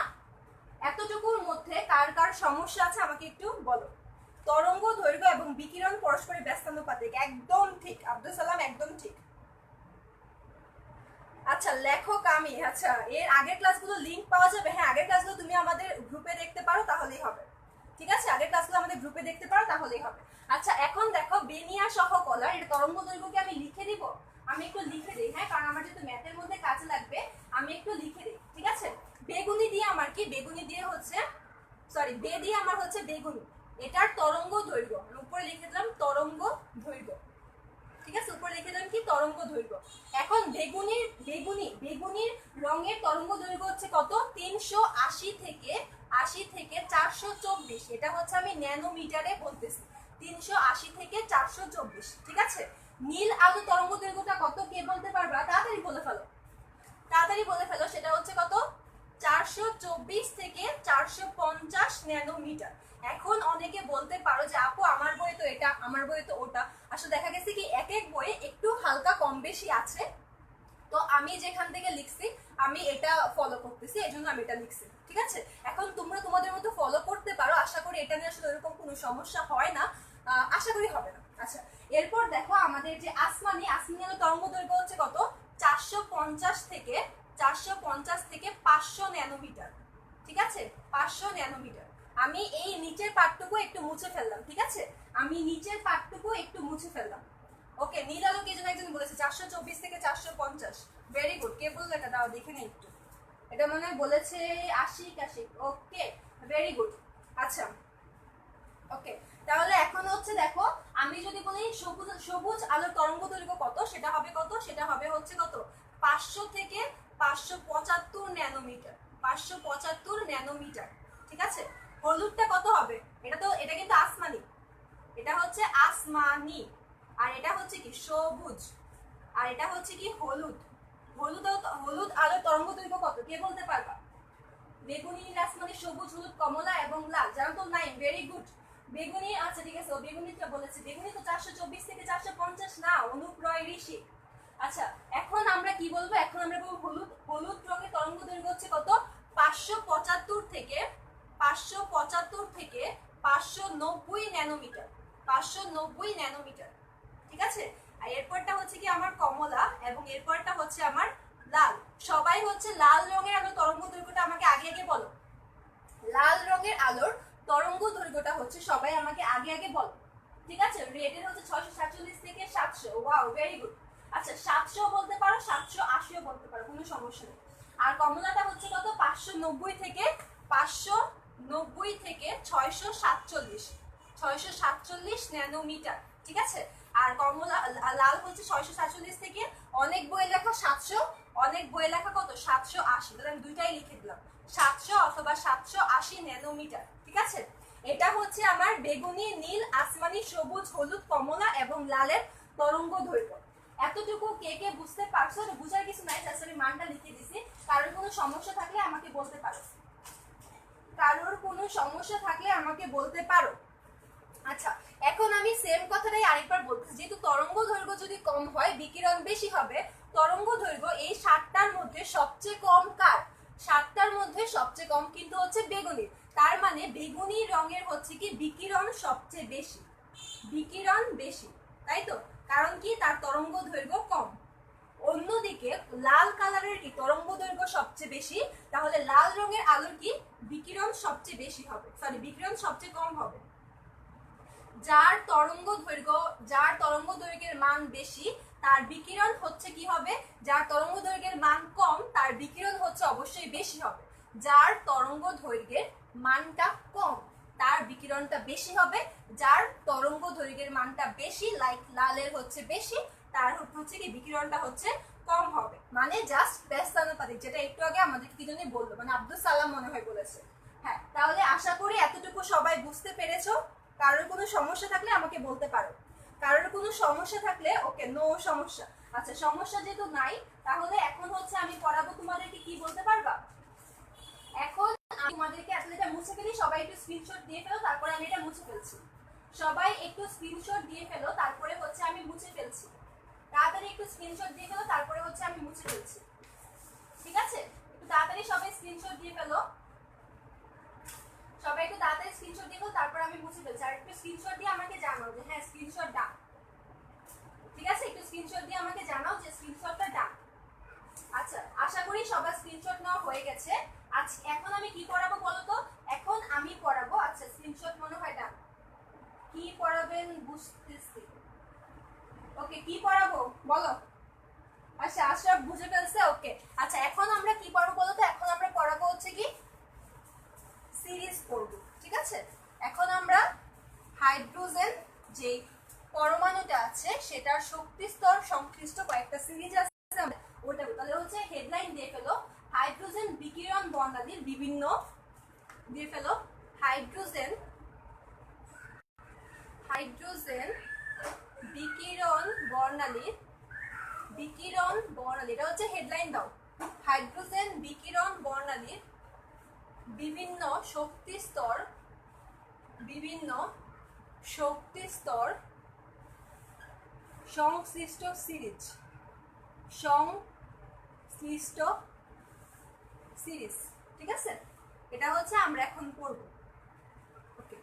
Speaker 1: এতটুকুর মধ্যে কার কার সমস্যা আছে আমাকে একটু বলো। তরঙ্গ দৈর্ঘ্য এবং বিকিরণ পরস্পরের ব্যস্তানুপাতিক, একদম ঠিক আব্দুল সালাম, একদম ঠিক। আচ্ছা লেখক আমি, আচ্ছা এর আগের ক্লাসগুলো লিংক পাওয়া যাবে? হ্যাঁ আগের ক্লাসগুলো তুমি আমাদের গ্রুপে দেখতে পারো তাহলেই হবে, ঠিক আছে? আগের ক্লাসগুলো আমাদের গ্রুপে দেখতে পারো তাহলেই হবে। আচ্ছা এখন দেখো বেনিয়া সহ কলার এর তরঙ্গ দৈর্ঘ্যকে আমি লিখে দিব, আমি একটু লিখে দিই, হ্যাঁ কারণ আমার যেহেতু ম্যাথের মধ্যে কাজে লাগবে আমি একটু লিখে দিই, ঠিক আছে? বেগুনি দিয়ে আমার কি, বেগুনি দিয়ে হচ্ছে বে দিয়ে আমার হচ্ছে বেগুনি, এটার তরঙ্গ দৈর্ঘ্য আমি উপরে লিখে দিলাম তরঙ্গ দৈর্ঘ্য, ঠিক আছে? উপরে লিখে দিলাম কি তরঙ্গ দৈর্ঘ্য। এখন বেগুনির রঙের তরঙ্গ দৈর্ঘ্য হচ্ছে কত? 380 থেকে 424, এটা হচ্ছে আমি ন্যানোমিটারে বলতেছি, 380 থেকে 424, ঠিক আছে? নীল আলো তরঙ্গ দৈর্ঘ্যটা কত কে বলতে পারবা? তাড়াতাড়ি বলে ফেলো, সেটা হচ্ছে কত? 424 থেকে 450 ন্যানোমিটার। এখন অনেকে বলতে পারো যে আপু আমার বইয়ে তো এটা, আমার বইয়ে তো ওটা। আসলে দেখা গেছে কি এক এক বইয়ে একটু হালকা কম বেশি আছে, তো আমি যেখান থেকে লিখছি আমি এটা ফলো করতেছি, এজন্য আমি এটা লিখছি, ঠিক আছে? এখন তোমরা তোমাদের মতো ফলো করতে পারো, আশা করি এটা নিয়ে আসলে এরকম কোনো সমস্যা হয় না, আশা করি হবে না। আচ্ছা এরপর দেখো আমাদের যে আসমানি তরঙ্গ দৈর্ঘ্য হচ্ছে কত? 450 থেকে 500 ন্যানোমিটার, ঠিক আছে, 500 ন্যানোমিটার। আমি এই নিচের পার্টটুকু একটু মুছে ফেললাম, ঠিক আছে, আমি নিচের পার্টটুকু একটু মুছে ফেললাম। ওকে, নীল আলো কে যেন একজন বলেছে 424 থেকে 450। Very good. কে বললো এটা, দাও দেখে নেই একটু। এটা মনে হয় বলেছে আশিক। ওকে, ভেরি গুড। আচ্ছা ওকে, তাহলে এখন হচ্ছে দেখো, আমি যদি বলি সবুজ সবুজ আলোর তরঙ্গ দৈর্ঘ্য কত, সেটা হবে কত, সেটা হবে হচ্ছে কত 500 থেকে 575 ন্যানোমিটার। 575 ন্যানোমিটার, ঠিক আছে। হলুদটা কত হবে, এটা কিন্তু আসমানি, এটা হচ্ছে আসমানি, আর এটা হচ্ছে কি সবুজ, আর এটা হচ্ছে কি হলুদ। হলুদ আলোর তরঙ্গ দৈর্ঘ্য কত, কে বলতে পারবা? বেগুনি, নীল, আসমানি, সবুজ, হলুদ, কমলা এবং লাল। জানো তো 9। Very good. বেগুনি, আচ্ছা ঠিক আছে, বেগুনিটা বলেছে। বেগুনি তো 424 থেকে 450 না, অনুপ রয় ঋষি। আচ্ছা, এখন আমরা কি বলবো, এখন আমরা বলবো হলুদ। হলুদ রঙের তরঙ্গ দৈর্ঘ্য হচ্ছে কত 575 থেকে 590 ন্যানোমিটার। 590 ন্যানোমিটার, ঠিক আছে। আর এরপরটা হচ্ছে কি আমার কমলা, এবং এরপরটা হচ্ছে আমার লাল। সবাই হচ্ছে লাল রঙের আলোর তরঙ্গ দৈর্ঘ্যটা আমাকে আগে আগে বলো। লাল রঙের আলোর তরঙ্গ দৈর্ঘ্যটা হচ্ছে সবাই আমাকে আগে আগে বলো, ঠিক আছে। রেডের হচ্ছে 647 থেকে 700। Wow, very good. আচ্ছা, 700 বলতে পারো, 780 বলতে পারো, কোনো সমস্যা নেই। আর কমলাটা হচ্ছে কত 590 থেকে 647 647 ন্যানোমিটার, ঠিক আছে। আর কমলা লাল হচ্ছে 647 থেকে অনেক বই লেখা 700, অনেক বই লেখা কত 780। তাহলে আমি দুইটাই লিখে দিলাম, 700 অথবা 780 ন্যানোমিটার, ঠিক আছে। এটা হচ্ছে আমার বেগুনি, নীল, আসমানি, সবুজ, হলুদ, কমলা এবং লালের তরঙ্গ দৈর্ঘ্য। এতটুকু কে কে বুঝতে পারছো? বুঝার কিছু নাই, জাস্ট আমি মানটা লিখে দিছি। কারোর কোনো সমস্যা থাকলে আমাকে বলতে পারো, কারোর কোনো সমস্যা থাকলে আমাকে বলতে পারো। আচ্ছা, এখন আমি সেম কথাটাই আরেকবার বলতেছি। যেহেতু তরঙ্গ দৈর্ঘ্য যদি কম হয়, বিকিরণ বেশি হবে। তরঙ্গ দৈর্ঘ্য এই 7টার মধ্যে সবচেয়ে কম কার? 7টার মধ্যে সবচেয়ে কম কিন্তু হচ্ছে বেগুনি। তার মানে বেগুনি রঙের হচ্ছে কি বিকিরণ সবচেয়ে বেশি, বিকিরণ বেশি, তাই তো। কারণ কি, তার তরঙ্গ দৈর্ঘ্য কম। অন্যদিকে লাল কালারের কি তরঙ্গ দৈর্ঘ্য সবচেয়ে বেশি, তাহলে লাল রঙের আলোর কি বিকিরণ সবচেয়ে বেশি হবে, সরি বিকিরণ সবচেয়ে কম হবে। যার তরঙ্গ দৈর্ঘ্যের মান বেশি, তার বিকিরণ হচ্ছে কি হবে, যার তরঙ্গ দৈর্ঘ্যের মান কম, তার বিকিরণ হচ্ছে অবশ্যই বেশি হবে। যার তরঙ্গ দৈর্ঘ্যের মানটা কম, তার বিকিরণটা বেশি হবে। যার তরঙ্গ দৈর্ঘ্যের মানটা বেশি, লাইক লালের হচ্ছে বেশি, তার হচ্ছে কি বিকিরণটা হচ্ছে কম হবে। মানে জাস্ট ব্যস্তানুপাতিক, যেটা একটু আগে আমাদের কি জন্য বললো, মানে আব্দুল সালাম মনে হয় বলেছে। হ্যাঁ, তাহলে আশা করি এতটুকু সবাই বুঝতে পেরেছো। কারোর কোনো সমস্যা থাকলে আমাকে বলতে পারো। কারোর কোনো সমস্যা থাকলে ওকে, নো সমস্যা। আচ্ছা, সমস্যা যেহেতু নাই, তাহলে এখন হচ্ছে আমি পড়াবো তোমাদেরকে। কি বলতে পারবা? এখন আমি তোমাদেরকে আসলে এটা মুছে ফেলি। সবাই একটু স্ক্রিনশট দিয়ে ফেলো, তারপরে আমি এটা মুছে ফেলছি। সবাই একটু স্ক্রিনশট দিয়ে ফেলো, তারপরে হচ্ছে আমি মুছে ফেলছি। তাড়াতাড়ি একটু স্ক্রিনশট দিয়ে ফেলো, তারপরে হচ্ছে আমি মুছে ফেলছি, ঠিক আছে। একটু তাড়াতাড়ি সবাই স্ক্রিনশট দিয়ে ফেলো, সবাই একটু তাড়াতাড়ি স্ক্রিনশট দিয়ে ফেলো, তারপর আমি মুছে ফেলছি। আর একটু স্ক্রিনশট দিয়ে আমাকে জানাও যে হ্যাঁ স্ক্রিনশট ডান, ঠিক আছে। একটু স্ক্রিনশট দিয়ে আমাকে জানাও যে স্ক্রিনশটটা ডান। আচ্ছা, আশা করি সবার স্ক্রিনশট নেওয়া হয়ে গেছে। আচ্ছা, এখন আমি কি পড়াবো বলো তো? এখন আমি পড়াবো, আচ্ছা স্ক্রিনশট মনে হয় ডান। কি পড়াবেন বুঝতেছি। ওকে, কি পড়াবো বলো? আচ্ছা, আশরাফ বুঝে ফেলছে। ওকে, আচ্ছা এখন আমরা কি পড়াবো বলো তো? এখন আমরা পড়াবো হচ্ছে কি সিরিজ পড়বো, ঠিক আছে। এখন আমরা হাইড্রোজেন যে পরমাণুটা আছে সেটার শক্তি স্তর সংশ্লিষ্ট কয়েকটা সিরিজ আছে, ওটা তাহলে হচ্ছে হেডলাইন দিয়ে ফেলো, হাইড্রোজেন বিকিরণ বর্ণালীর বিভিন্ন, দিয়ে ফেলো হাইড্রোজেন বিকিরণ বর্ণালীর, এটা হচ্ছে হেডলাইন দাও। হাইড্রোজেন বিকিরণ বর্ণালীর বিভিন্ন শক্তি স্তর সংশ্লিষ্ট সিরিজ, ঠিক আছে। এটা হচ্ছে আমরা এখন পড়বো। ওকে,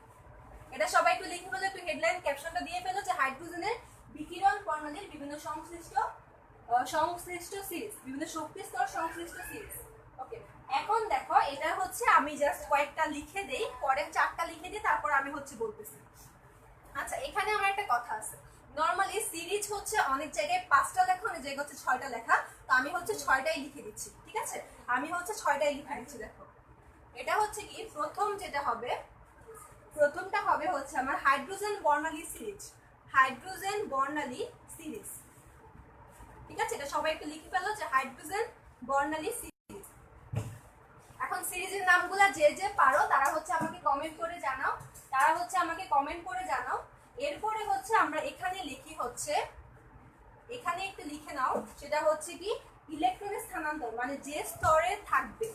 Speaker 1: এটা সবাই একটু লিখে ফেলো, একটু হেডলাইন ক্যাপশনটা দিয়ে ফেলো যে হাইড্রোজেনের বিকিরণ বর্ণালীর বিভিন্ন সংশ্লিষ্ট সিরিজ, বিভিন্ন শক্তি স্তর সংশ্লিষ্ট সিরিজ। ওকে, এখন দেখো এটা হচ্ছে আমি জাস্ট কয়েকটা লিখে দেই, পরে 4টা লিখে দিই, তারপর আমি হচ্ছে বলতেছি। আচ্ছা এখানে আমার একটা কথা আছে, নরমালি সিরিজ হচ্ছে অনেক জায়গায় 5টা লেখা, অনেক জায়গায় হচ্ছে 6টা লেখা, তো আমি হচ্ছে 6টাই লিখে দিচ্ছি, ঠিক আছে? আমি হচ্ছে 6টাই লিখে দিচ্ছি। দেখো এটা হচ্ছে কি প্রথম যেটা হবে, প্রথমটা হবে হচ্ছে আমার হাইড্রোজেন বর্ণালী সিরিজ, হাইড্রোজেন বর্ণালী সিরিজ, ঠিক আছে? এটা সবাই একটু লিখে ফেলো যে হাইড্রোজেন বর্ণালী সিরিজ। এখন সিরিজের নামগুলো যে যে পারো তারা হচ্ছে আমাকে কমেন্ট করে জানাও, তারা হচ্ছে আমাকে কমেন্ট করে জানাও। এরপরে হচ্ছে আমরা এখানে লিখি হচ্ছে, এখানে একটু লিখে নাও, সেটা হচ্ছে কি ইলেকট্রনের স্থানান্তর, মানে যে স্তরে থাকবে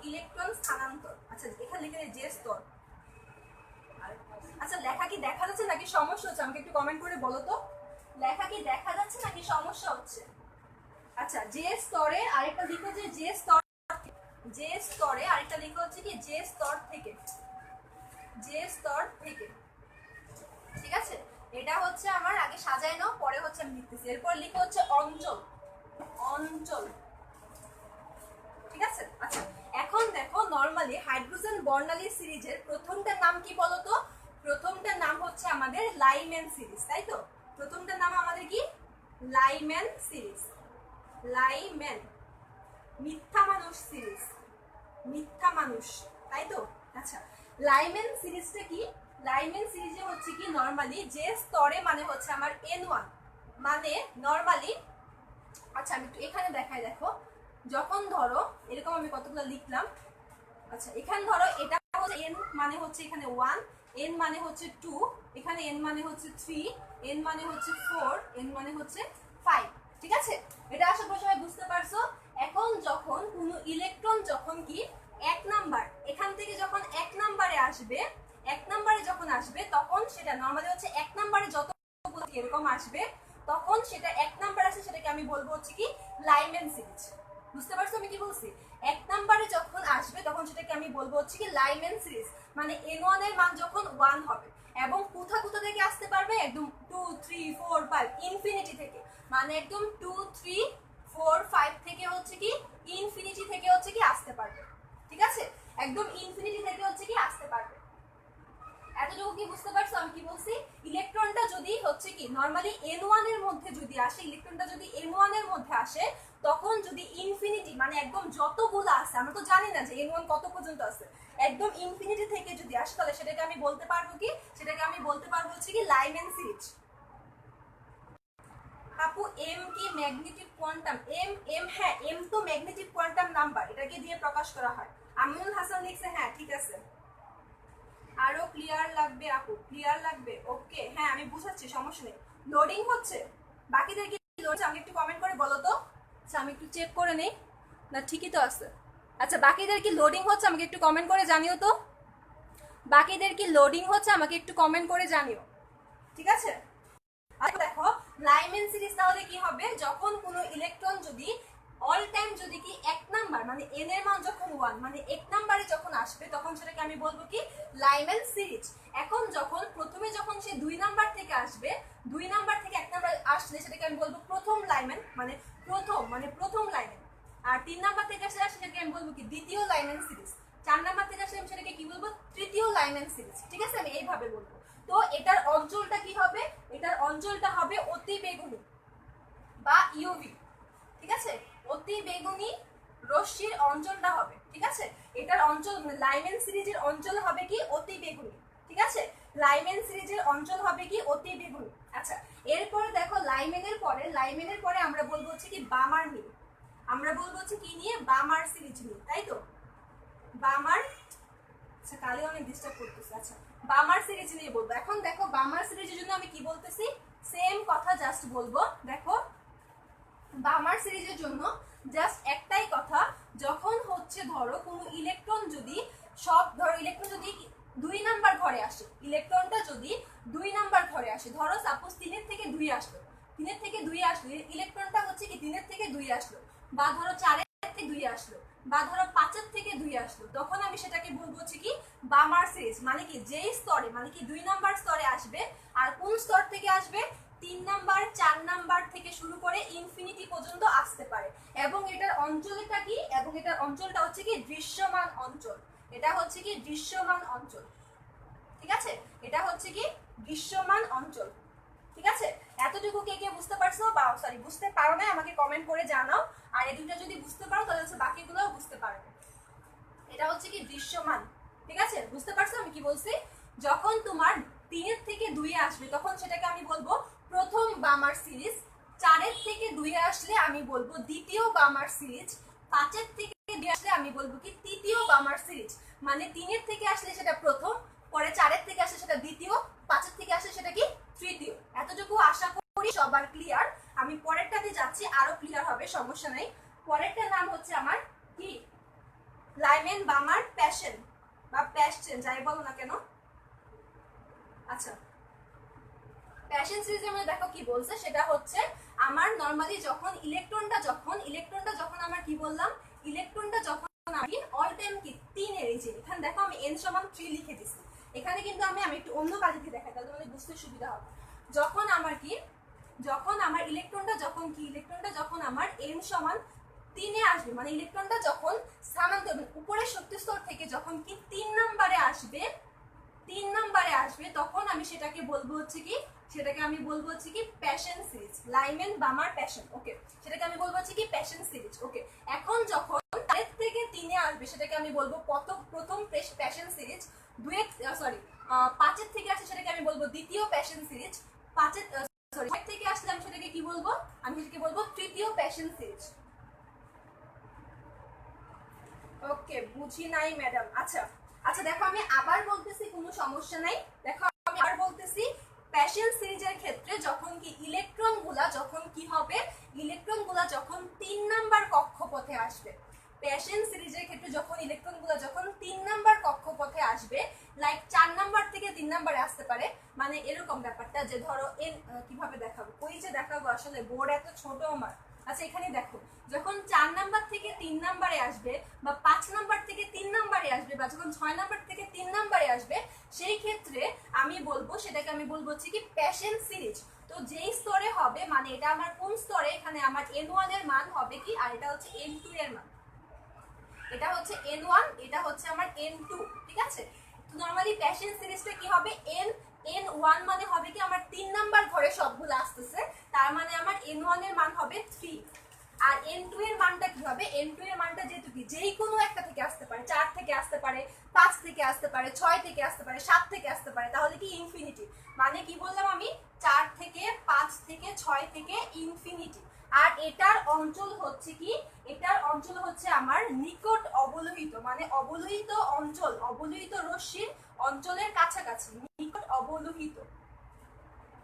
Speaker 1: ইলেকট্রন স্থানান্তর। আচ্ছা এখানে লিখে যে স্তর। আচ্ছা লেখা কি দেখা যাচ্ছে নাকি সমস্যা হচ্ছে আমাকে একটু কমেন্ট করে বলো তো, লেখা কি দেখা যাচ্ছে নাকি সমস্যা হচ্ছে? আচ্ছা যে স্তরে, আরেকটা লিখো যে স্তর, যে স্তরে, আরেকটা লিখো হচ্ছে কি যে স্তর থেকে, যে স্তর থেকে, ঠিক আছে? এটা হচ্ছে আমার আগে সাজায় নাও, পরে হচ্ছে আমি লিখতেছি। এরপর লিখো হচ্ছে অঞ্চল, অঞ্চল, ঠিক আছে? আচ্ছা এখন দেখো নরমালি হাইড্রোজেন বর্ণালী সিরিজের প্রথমটার নাম কি বলো তো? প্রথমটার নাম হচ্ছে আমাদের লাইম্যান সিরিজ, তাই তো? প্রথমটার নাম আমাদের কি লাইম্যান সিরিজ, লাইম্যান, মিথ্যা মানুষ সিরিজ, মিথ্যা মানুষ, তাই তো? আচ্ছা লাইম্যান সিরিজটা কি? লাইম্যান সিরিজে হচ্ছে কি নরমালি যে স্তরে, মানে হচ্ছে আমার N1, মানে নরমালি, আচ্ছা আমি একটু এখানে দেখাই, দেখো যখন ধরো এরকম আমি কতগুলো লিখলাম, আচ্ছা এখানে ধরো এটা হচ্ছে N মানে হচ্ছে এখানে 1, N মানে হচ্ছে 2, এখানে N মানে হচ্ছে 3, N মানে হচ্ছে 4, N মানে হচ্ছে 5, ঠিক আছে? এটা আশা করি সবাই বুঝতে পারছো। এখন যখন কোনো ইলেকট্রন যখন কি 1 নাম্বার, এখান থেকে যখন 1 নাম্বারে আসবে, 1 নাম্বারে যখন আসবে তখন সেটা নরমালি হচ্ছে 1 নাম্বারে যতগুলো এরকম আসবে, তখন সেটা 1 নাম্বার আসে, সেটাকে আমি বলবো হচ্ছে কি লাইম্যান সিরিজ। বুঝতে পারছো আমি কি বলছি? 1 নাম্বারে যখন আসবে তখন সেটাকে আমি বলবো হচ্ছে কি লাইম্যান সিরিজ, মানে N1 এর মান যখন 1 হবে, এবং কোথা কোথা থেকে আসতে পারবে, একদম 2 3 4 5 ইনফিনিটি থেকে, মানে একদম 2 3 4 5 থেকে হচ্ছে কি ইনফিনিটি থেকে হচ্ছে কি আসতে পারবে, ঠিক আছে? একদম ইনফিনিটি থেকে হচ্ছে কি আসতে পারবে। এতটুকু কি বুঝতে পারছো আমি কি বলছি? ইলেকট্রনটা যদি হচ্ছে কি নরমালি N1 এর মধ্যে যদি আসে, ইলেকট্রনটা যদি N1 এর মধ্যে আসে, তখন যদি ইনফিনিটি মানে একদম যতগুলো আছে, আমরা তো জানি না যে N1 কত পর্যন্ত আছে, একদম ইনফিনিটি থেকে যদি আসে তাহলে সেটাকে আমি বলতে পারবো কি, সেটাকে আমি বলতে পারবো হচ্ছে কি লাইম্যান সিরিজ। আপু এম কি ম্যাগনেটিক কোয়ান্টাম? এম এম হ্যাঁ, এম তো ম্যাগনেটিক কোয়ান্টাম নাম্বার, এটাকে দিয়ে প্রকাশ করা হয়। আমিনুল হাসান লিখছে হ্যাঁ ঠিক আছে। আরো ক্লিয়ার লাগবে আপু, ক্লিয়ার লাগবে, ওকে হ্যাঁ আমি বুঝাচ্ছি, সমস্যা নেই। লোডিং হচ্ছে, বাকিদের কি লোড আমি একটু কমেন্ট করে বলো তো। আচ্ছা আমি একটু চেক করে নেই, না ঠিকই তো আছে। আচ্ছা বাকিদের কি লোডিং হচ্ছে আমাকে একটু কমেন্ট করে জানিও তো, বাকিদের কি লোডিং হচ্ছে আমাকে একটু কমেন্ট করে জানিও, ঠিক আছে? আর দেখো লাইম্যান সিরিজ তাহলে কি হবে, যখন কোনো ইলেকট্রন যদি অল টাইম যদি কি 1 নাম্বার, মানে n এর মান যখন 1, মানে 1 নাম্বারে যখন আসবে তখন সেটাকে আমি বলবো কি লাইম্যান সিরিজ। এখন যখন প্রথমে যখন সে 2 নাম্বার থেকে আসবে, 2 নাম্বার থেকে 1 নাম্বার আসলে সেটাকে আমি বলবো প্রথম লাইম্যান, মানে প্রথম লাইম্যান। আর 3 নাম্বার থেকে আসলে সেটাকে আমি বলবো কি দ্বিতীয় লাইম্যান সিরিজ। 4 নাম্বার থেকে আসলে আমি সেটাকে কি বলবো তৃতীয় লাইম্যান সিরিজ, ঠিক আছে? আমি এইভাবে বলবো। তো এটার অঞ্চলটা কি হবে, এটার অঞ্চলটা হবে অতি বেগুনি বা ইউভি, ঠিক আছে? অতি বেগুনি রশ্মির অঞ্চলটা হবে, ঠিক আছে? এটার অঞ্চল লাইম্যান সিরিজের অঞ্চল হবে কি অতি বেগুনি, ঠিক আছে? লাইম্যান সিরিজের অঞ্চল হবে কি অতি বেগুনি। আচ্ছা এরপরে দেখো লাইম্যানের পরে আমরা বলবো হচ্ছে কি বামার নিয়ে, আমরা বলবো হচ্ছে কি নিয়ে, বামার সিরিজ নিয়ে, তাই তো? বামার, আচ্ছা কালে অনেক ডিস্টার্ব করতেছে। আচ্ছা বামার সিরিজ নিয়ে বলবো। এখন দেখো বামার সিরিজের জন্য আমি কি বলতেছি, সেম কথা জাস্ট বলবো। দেখো বামার সিরিজের জন্য জাস্ট একটাই কথা, যখন হচ্ছে ধরো কোনো ইলেকট্রন যদি ধরো ইলেকট্রন যদি 2 নাম্বার ঘরে আসে, ইলেকট্রনটা যদি 2 নাম্বার ঘরে আসে, ধরো সাপোজ 3 এর থেকে 2 আসলো, 3 এর থেকে 2 আসলো, ইলেকট্রনটা হচ্ছে কি 3 এর থেকে 2 আসলো, বা ধরো 4 এর থেকে 2 আসলো, বা ধরো 5 এর থেকে 2 আসলো, তখন আমি সেটাকে বলবো হচ্ছে কি বামার সিরিজ। মানে কি যেই স্তরে, মানে কি 2 নাম্বার স্তরে আসবে, আর কোন স্তর থেকে আসবে, 3 নাম্বার 4 নাম্বার থেকে শুরু করে ইনফিনিটি পর্যন্ত আসতে পারে। এবং এটার অঞ্চলটা কি, এবং এটার অঞ্চলটা হচ্ছে কি দৃশ্যমান অঞ্চল। এটা হচ্ছে কি দৃশ্যমান অঞ্চল, ঠিক আছে? এটা হচ্ছে কি দৃশ্যমান অঞ্চল, ঠিক আছে? এতটুকু কে কে বুঝতে পারছো, বা সরি বুঝতে পারো না আমাকে কমেন্ট করে জানাও। আর এই দুটো যদি বুঝতে পারো তাহলে হচ্ছে বাকিগুলোও বুঝতে পারবে। এটা হচ্ছে কি দৃশ্যমান, ঠিক আছে? বুঝতে পারছো আমি কি বলছি? যখন তোমার 3 থেকে 2 আসবে তখন সেটাকে আমি বলবো প্রথম বামার সিরিজ। 4 থেকে 2 আসলে আমি বলবো দ্বিতীয় বামার সিরিজ। 5 থেকে 2 আসলে আমি বলবো কি তৃতীয় বামার সিরিজ। মানে 3 থেকে আসলে সেটা প্রথম, পরে 4 থেকে আসলে সেটা দ্বিতীয়, 5 থেকে আসলে সেটা কি তৃতীয়। এতটুকু আশা করি সবার ক্লিয়ার। আমি পরেরটাতে যাচ্ছি, আরো ক্লিয়ার হবে, সমস্যা নাই। পরেরটার নাম হচ্ছে আমার কি লাইমেন বামার প্যাশন বা প্যাশন যাই বলো না কেন। আচ্ছা, প্যাশন সিরিজের মধ্যে দেখো কি বলছে, সেটা হচ্ছে আমার নরমালি যখন ইলেকট্রনটা যখন আমার কি বললাম, ইলেকট্রনটা যখন আমি অল টাইম কি 3 এর, এই যে এখানে দেখো আমি n সমান 3 লিখে দিছি। এখানে কিন্তু আমি একটু অন্য কাজে দেখাই তাহলে তোমাদের বুঝতে সুবিধা হবে। যখন আমার কি, যখন আমার ইলেকট্রনটা যখন আমার n সমান 3 এ আসবে, মানে ইলেকট্রনটা যখন স্থানান্তর উপরের শক্তি স্তর থেকে যখন কি 3 নম্বরে আসবে, তখন আমি সেটাকে বলবো হচ্ছে কি, প্যাশন সিরিজ, লাইমেন বামার প্যাশন। ওকে, সেটাকে আমি বলবো হচ্ছে কি প্যাশন সিরিজ। ওকে, এখন যখন 4 থেকে 3 এ আসবে সেটাকে আমি বলবো প্রথম প্যাশন সিরিজ। 5 এর থেকে আসলে সেটাকে আমি বলবো দ্বিতীয় প্যাশন সিরিজ। 6 থেকে আসলে আমি সেটাকে কি বলবো, আমি সেটাকে বলবো তৃতীয় প্যাশন সিরিজ। ওকে, বুঝি নাই ম্যাডাম। আচ্ছা আচ্ছা, দেখো আমি আবার বলতেছি, কোনো সমস্যা নাই। দেখো আমি আবার বলতেছি, প্যাশন সিরিজের ক্ষেত্রে যখন কি ইলেকট্রনগুলা যখন কি হবে, ইলেকট্রনগুলা যখন 3 নাম্বার কক্ষপথে আসবে, প্যাশন সিরিজের ক্ষেত্রে যখন ইলেকট্রনগুলা যখন 3 নাম্বার কক্ষপথে আসবে, লাইক 4 নাম্বার থেকে 3 নাম্বারে আসতে পারে, মানে এরকম ব্যাপারটা যে ধরো কিভাবে দেখাবো, ওই যে দেখাবো আসলে বোর্ড এত ছোট আমার। আচ্ছা এখানে দেখো, যখন 4 নাম্বার থেকে 3 নাম্বারে আসবে, বা 5 নাম্বার থেকে 3 নাম্বারে আসবে, বা যখন 6 নাম্বার থেকে 3 নাম্বারে আসবে, সেই ক্ষেত্রে আমি বলবো, সেটাকে আমি বলবো হচ্ছে কি প্যাশন সিরিজ। তো যেই স্তরে হবে, মানে এটা আমার কোন স্তরে, এখানে আমার n1 এর মান হবে কি, আর এটা হচ্ছে n2 এর মান। এটা হচ্ছে n1, এটা হচ্ছে আমার n2, ঠিক আছে? তো নরমালি প্যাশন সিরিজটা কি হবে, n1 মানে হবে কি আমার 3 নাম্বার ঘরে সবগুলো আসতেছে, তার মানে আমার n1 এর মান হবে 3। আর n2 এর মানটা কি হবে, n2 এর মানটা যেহেতু কি যেই কোনো একটা থেকে আসতে পারে, 4 থেকে আসতে পারে, 5 থেকে আসতে পারে, 6 থেকে আসতে পারে, 7 থেকে আসতে পারে, তাহলে কি ইনফিনিটি। মানে কি বললাম আমি, 4 থেকে 5 থেকে 6 থেকে ইনফিনিটি। আর এটার অঞ্চল হচ্ছে কি, এটার অঞ্চল হচ্ছে আমার নিকট অবলোহিত, মানে অবলোহিত অঞ্চল, অবলোহিত রশ্মির অঞ্চলের কাছাকাছি, নিকট অবলোহিত,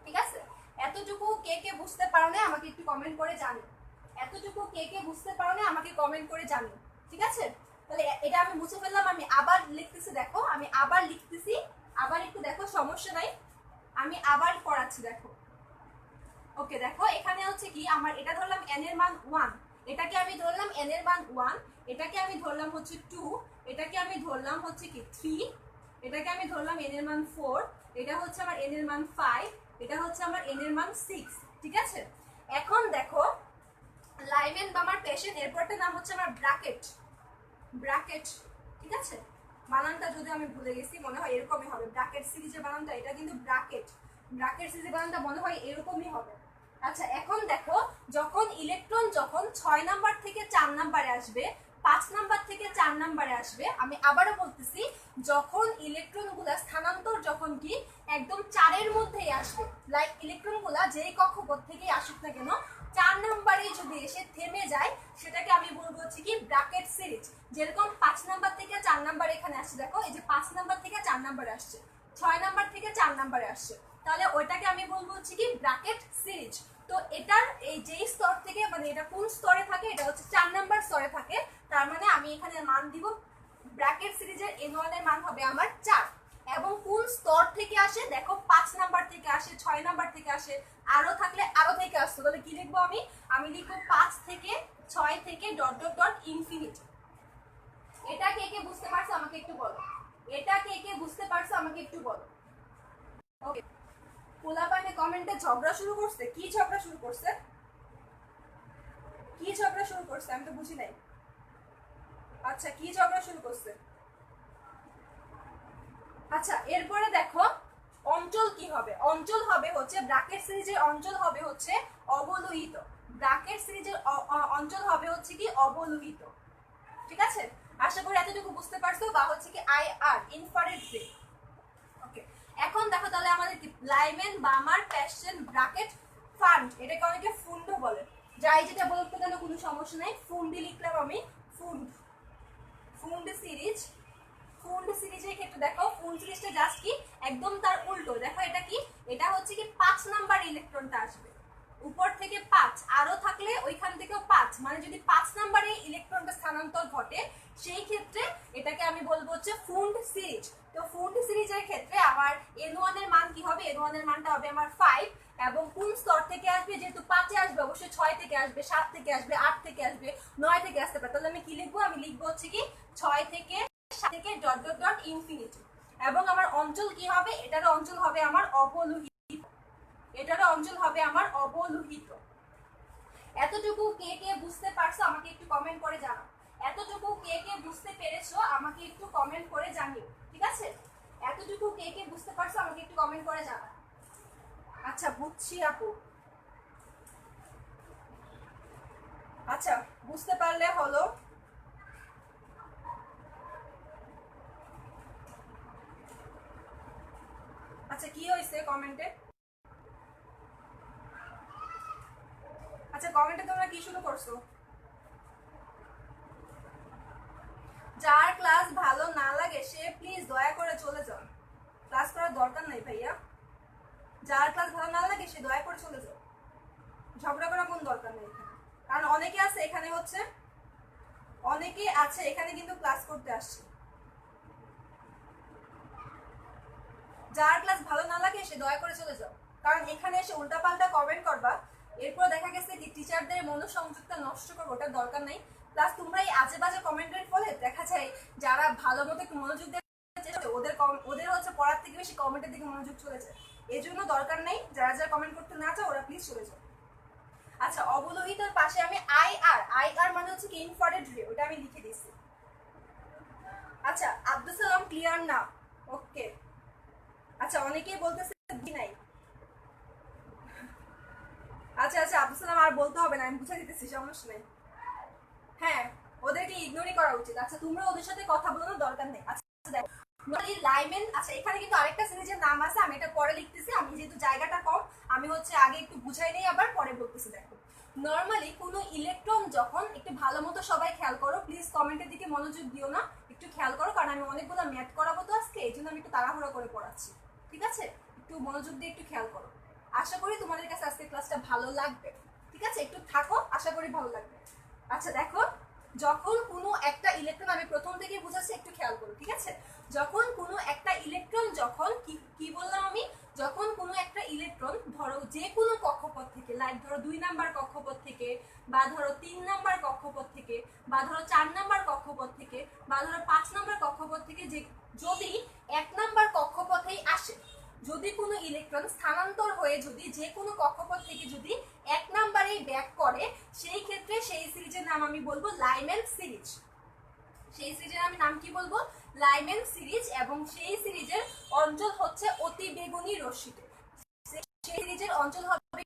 Speaker 1: ঠিক আছে? এতটুকু কে কে বুঝতে পারো না আমাকে একটু কমেন্ট করে জানিও। এতটুকু কে কে বুঝতে পারো না আমাকে কমেন্ট করে জানিও, ঠিক আছে? তাহলে এটা আমি বুঝে ফেললাম। আমি আবার লিখতেছি, দেখো আমি আবার লিখতেছি, আবার একটু দেখো, সমস্যা নাই, আমি আবার পড়াচ্ছি, দেখো। ওকে, দেখো এখানে হচ্ছে কি আমার এটা ধরলাম n এর মান 1, এটাকে আমি ধরলাম n এর মান 1, এটাকে আমি ধরলাম হচ্ছে 2, এটাকে আমি ধরলাম হচ্ছে কি 3, এটাকে আমি ধরলাম n এর মান 4, এটা হচ্ছে আমার n এর মান 5, এটা হচ্ছে আমার n এর মান 6, ঠিক আছে? এখন দেখো লাইমেন বা আমার প্যাশন, এরপরটা নাম হচ্ছে আমার ব্র্যাকেট, ব্র্যাকেট, ঠিক আছে? বানানটা যদি আমি ভুলে গেছি, মনে হয় এরকমই হবে, ব্র্যাকেট সিরিজের বানানটা, এটা কিন্তু ব্র্যাকেট, ব্র্যাকেট সিরিজের বানানটা মনে হয় এরকমই হবে। আচ্ছা এখন দেখো, যখন ইলেকট্রন যখন 6 নাম্বার থেকে 4 নাম্বারে আসবে, 5 নাম্বার থেকে 4 নাম্বারে আসবে, আমি আবারও বলতেছি, যখন ইলেকট্রনগুলা স্থানান্তর যখন কি একদম 4 এর মধ্যেই আসবে, লাইক ইলেকট্রনগুলা যেই কক্ষপথ থেকেই আসুক না কেন, 4 নাম্বারে যদি এসে থেমে যায়, সেটাকে আমি বলবো হচ্ছে কি ব্র্যাকেট সিরিজ। যেরকম 5 নাম্বার থেকে 4 নাম্বার এখানে আসছে, দেখো এই যে 5 নাম্বার থেকে 4 নাম্বারে আসছে, 6 নাম্বার থেকে 4 নাম্বারে আসছে, তাহলে ওইটাকে আমি বলবো হচ্ছে কি ব্র্যাকেট সিরিজ। তো এটার এই যেই স্তর থেকে, মানে এটা কোন স্তরে থাকে, এটা হচ্ছে 4 নাম্বার স্তরে থাকে, তার মানে আমি এখানে মান দিব, ব্র্যাকেট সিরিজের n1 এর মান হবে আমার 4। এবং কোন স্তর থেকে আসে, দেখো 5 নাম্বার থেকে আসে, 6 নাম্বার থেকে আসে, আরো থাকলে আরো থেকে আসতো, তাহলে কি লিখবো আমি লিখবো 5 থেকে 6 থেকে ডট ডট ডট ইনফিনিটি। এটা কে কে বুঝতে পারছো আমাকে একটু বলো, এটা কে কে বুঝতে পারছো আমাকে একটু বলো। ওকে, পোলাপাইনে কমেন্টে ঝগড়া শুরু করছে। কি ঝগড়া শুরু করছে? কি ঝগড়া শুরু করছে আমি তো বুঝি নাই। আচ্ছা কি ঝগড়া শুরু করছে? আচ্ছা এরপরে দেখো অঞ্চল কি হবে। অঞ্চল হবে হচ্ছে ব্র্যাকেট সিরিজের অঞ্চল হবে হচ্ছে অবলোহিত। ব্র্যাকেট সিরিজের অঞ্চল হবে হচ্ছে কি অবলোহিত। ঠিক আছে, আশা করি এতটুকু বুঝতে পারছো। বা হচ্ছে কি IR ইনফ্রারেড রে। ওকে, এখন দেখো তাহলে আমাদের কি লাইমেন, বামার, প্যাশন, ব্র্যাকেট, ফান্ড, এটাকে অনেকে ফুন্ড বলে। যাই যেটা বলতে গেলে কোনো সমস্যা নাই, ফুন্ডি লিখলাম আমি। ফুন্ড, ফুন্ড সিরিজ। ফুন্ড সিরিজের ক্ষেত্রে দেখো ফুন্ড সিরিজটা জাস্ট কি একদম তার উল্টো। দেখো এটা কি, এটা হচ্ছে কি 5 নাম্বার ইলেকট্রনটা আসবে উপর থেকে 5, আরো থাকলে ওইখান থেকেও 5, মানে যদি 5 নাম্বারে ইলেকট্রনটা স্থানান্তর ঘটে সেই ক্ষেত্রে এটাকে আমি বলবো হচ্ছে ফুন্ড সিরিজ। তো ফুন্ড সিরিজের ক্ষেত্রে আমার N1 এর মান কি হবে? N1 এর মানটা হবে আমার 5, এবং কোন স্তর থেকে আসবে? যেহেতু 5 এ আসবে অবশ্যই 6 থেকে আসবে, 7 থেকে আসবে, 8 থেকে আসবে, 9 থেকে আসতে পারে। তাহলে আমি কি লিখবো? আমি লিখবো হচ্ছে কি 6 থেকে 7 থেকে ডট ডট ডট ইনফিনিটি। এবং আমার অঞ্চল কি হবে? এটারও অঞ্চল হবে আমার অবলোহিত। এটারও অঞ্চল হবে আমার অবলোহিত। এতটুকু কে কে বুঝতে পারছো আমাকে একটু কমেন্ট করে জানাও। এতটুকু কে কে বুঝতে পেরেছো আমাকে একটু কমেন্ট করে জানিও। ঠিক আছে, এতটুকু কে কে বুঝতে পারছো আমাকে একটু কমেন্ট করে জানাও। আচ্ছা বুঝছি আপু। আচ্ছা বুঝতে পারলে হলো। আচ্ছা কি হয়েছে কমেন্টে? আচ্ছা কমেন্টে তোমরা কি শুরু করছো? যার ক্লাস ভালো না লাগে সে প্লিজ দয়া করে চলে যান। ক্লাস করার দরকার নাই ভাইয়া। যার ক্লাস ভালো না লাগে সে দয়া করে চলে যাও। ঝগড়া করার কোন দরকার নেই এখানে। কারণ অনেকে আছে এখানে হচ্ছে, অনেকে আছে এখানে কিন্তু ক্লাস করতে আসছে। যার ক্লাস ভালো না লাগে সে দয়া করে চলে যাও। কারণ এখানে এসে উল্টাপাল্টা কমেন্ট করবা, এরপর দেখা গেছে কি টিচারদের মনোসংযোগটা নষ্ট করবো, ওটার দরকার নেই। প্লাস তোমরা এই আজে বাজে কমেন্টের ফলে দেখা যায় যারা ভালো মতো একটু মনোযোগ দেয় ওদের হচ্ছে পড়ার থেকে বেশি কমেন্টের দিকে মনোযোগ চলে যায়। এই জন্য দরকার নেই, যারা যারা কমেন্ট করতে না চাও ওরা প্লিজ চলে যাও। আচ্ছা অবলোহিতর পাশে আমি IR মানে হচ্ছে কি ইনফ্রারেড রে, ওটা আমি লিখে দিচ্ছি। আচ্ছা আব্দুল সালাম ক্লিয়ার না? ওকে। আচ্ছা অনেকেই বলতেছে নাই। আচ্ছা আচ্ছা আব্দুল সালাম আর বলতে হবে না, আমি বুঝে দিতেছি, সমস্যা নেই। হ্যাঁ ওদেরকে ইগনোরই করা উচিত। আচ্ছা তোমরা ওদের সাথে কথা বলানোর দরকার নেই। আচ্ছা দেখো লাইমেন, আচ্ছা এখানে কিন্তু আরেকটা সিরিজের নাম আছে, আমি এটা পরে লিখতেছি। আমি যেহেতু জায়গাটা কম আমি হচ্ছে আগে একটু বুঝাই নেই, আবার পরে বলতেছি। দেখো নর্মালি কোনো ইলেকট্রন যখন, একটু ভালো মতো সবাই খেয়াল করো প্লিজ, কমেন্টের দিকে মনোযোগ দিও না, একটু খেয়াল করো। কারণ আমি অনেকগুলো ম্যাথ করাবো তো আজকে, এই জন্য আমি একটু তাড়াহুড়ো করে পড়াচ্ছি। ঠিক আছে, একটু মনোযোগ দিয়ে একটু খেয়াল করো। আশা করি তোমাদের কাছে আজকে ক্লাসটা ভালো লাগবে। ঠিক আছে, একটু থাকো, আশা করি ভালো লাগবে। আচ্ছা দেখো যখন কোনো একটা ইলেকট্রন, আমি প্রথম থেকে বুঝাচ্ছি একটু খেয়াল করো। ঠিক আছে, যখন কোনো একটা ইলেকট্রন, যখন কি বললাম আমি, যখন কোনো একটা ইলেকট্রন ধরো যে কোনো কক্ষপথ থেকে, লাইক ধরো 2 নাম্বার কক্ষপথ থেকে, বা ধরো 3 নাম্বার কক্ষপথ থেকে, বা ধরো 4 নাম্বার কক্ষপথ থেকে, বা ধরো 5 নাম্বার কক্ষপথ থেকে, যে যদি 1 নাম্বার কক্ষপথেই আসে, যদি কোনো ইলেকট্রন স্থানান্তর হয়ে যদি যে কোনো কক্ষপথ থেকে যদি 1 নাম্বারেই ব্যাক করে, সেই ক্ষেত্রে সেই সিরিজের নাম আমি বলবো লাইমেন সিরিজ। সেই সিরিজের আমি নাম কি বলবো? Lyman series. এবং সেই সিরিজের অঞ্চল হচ্ছে অতি বেগুনি রশ্মিতে। সেই সিরিজের অঞ্চল হবে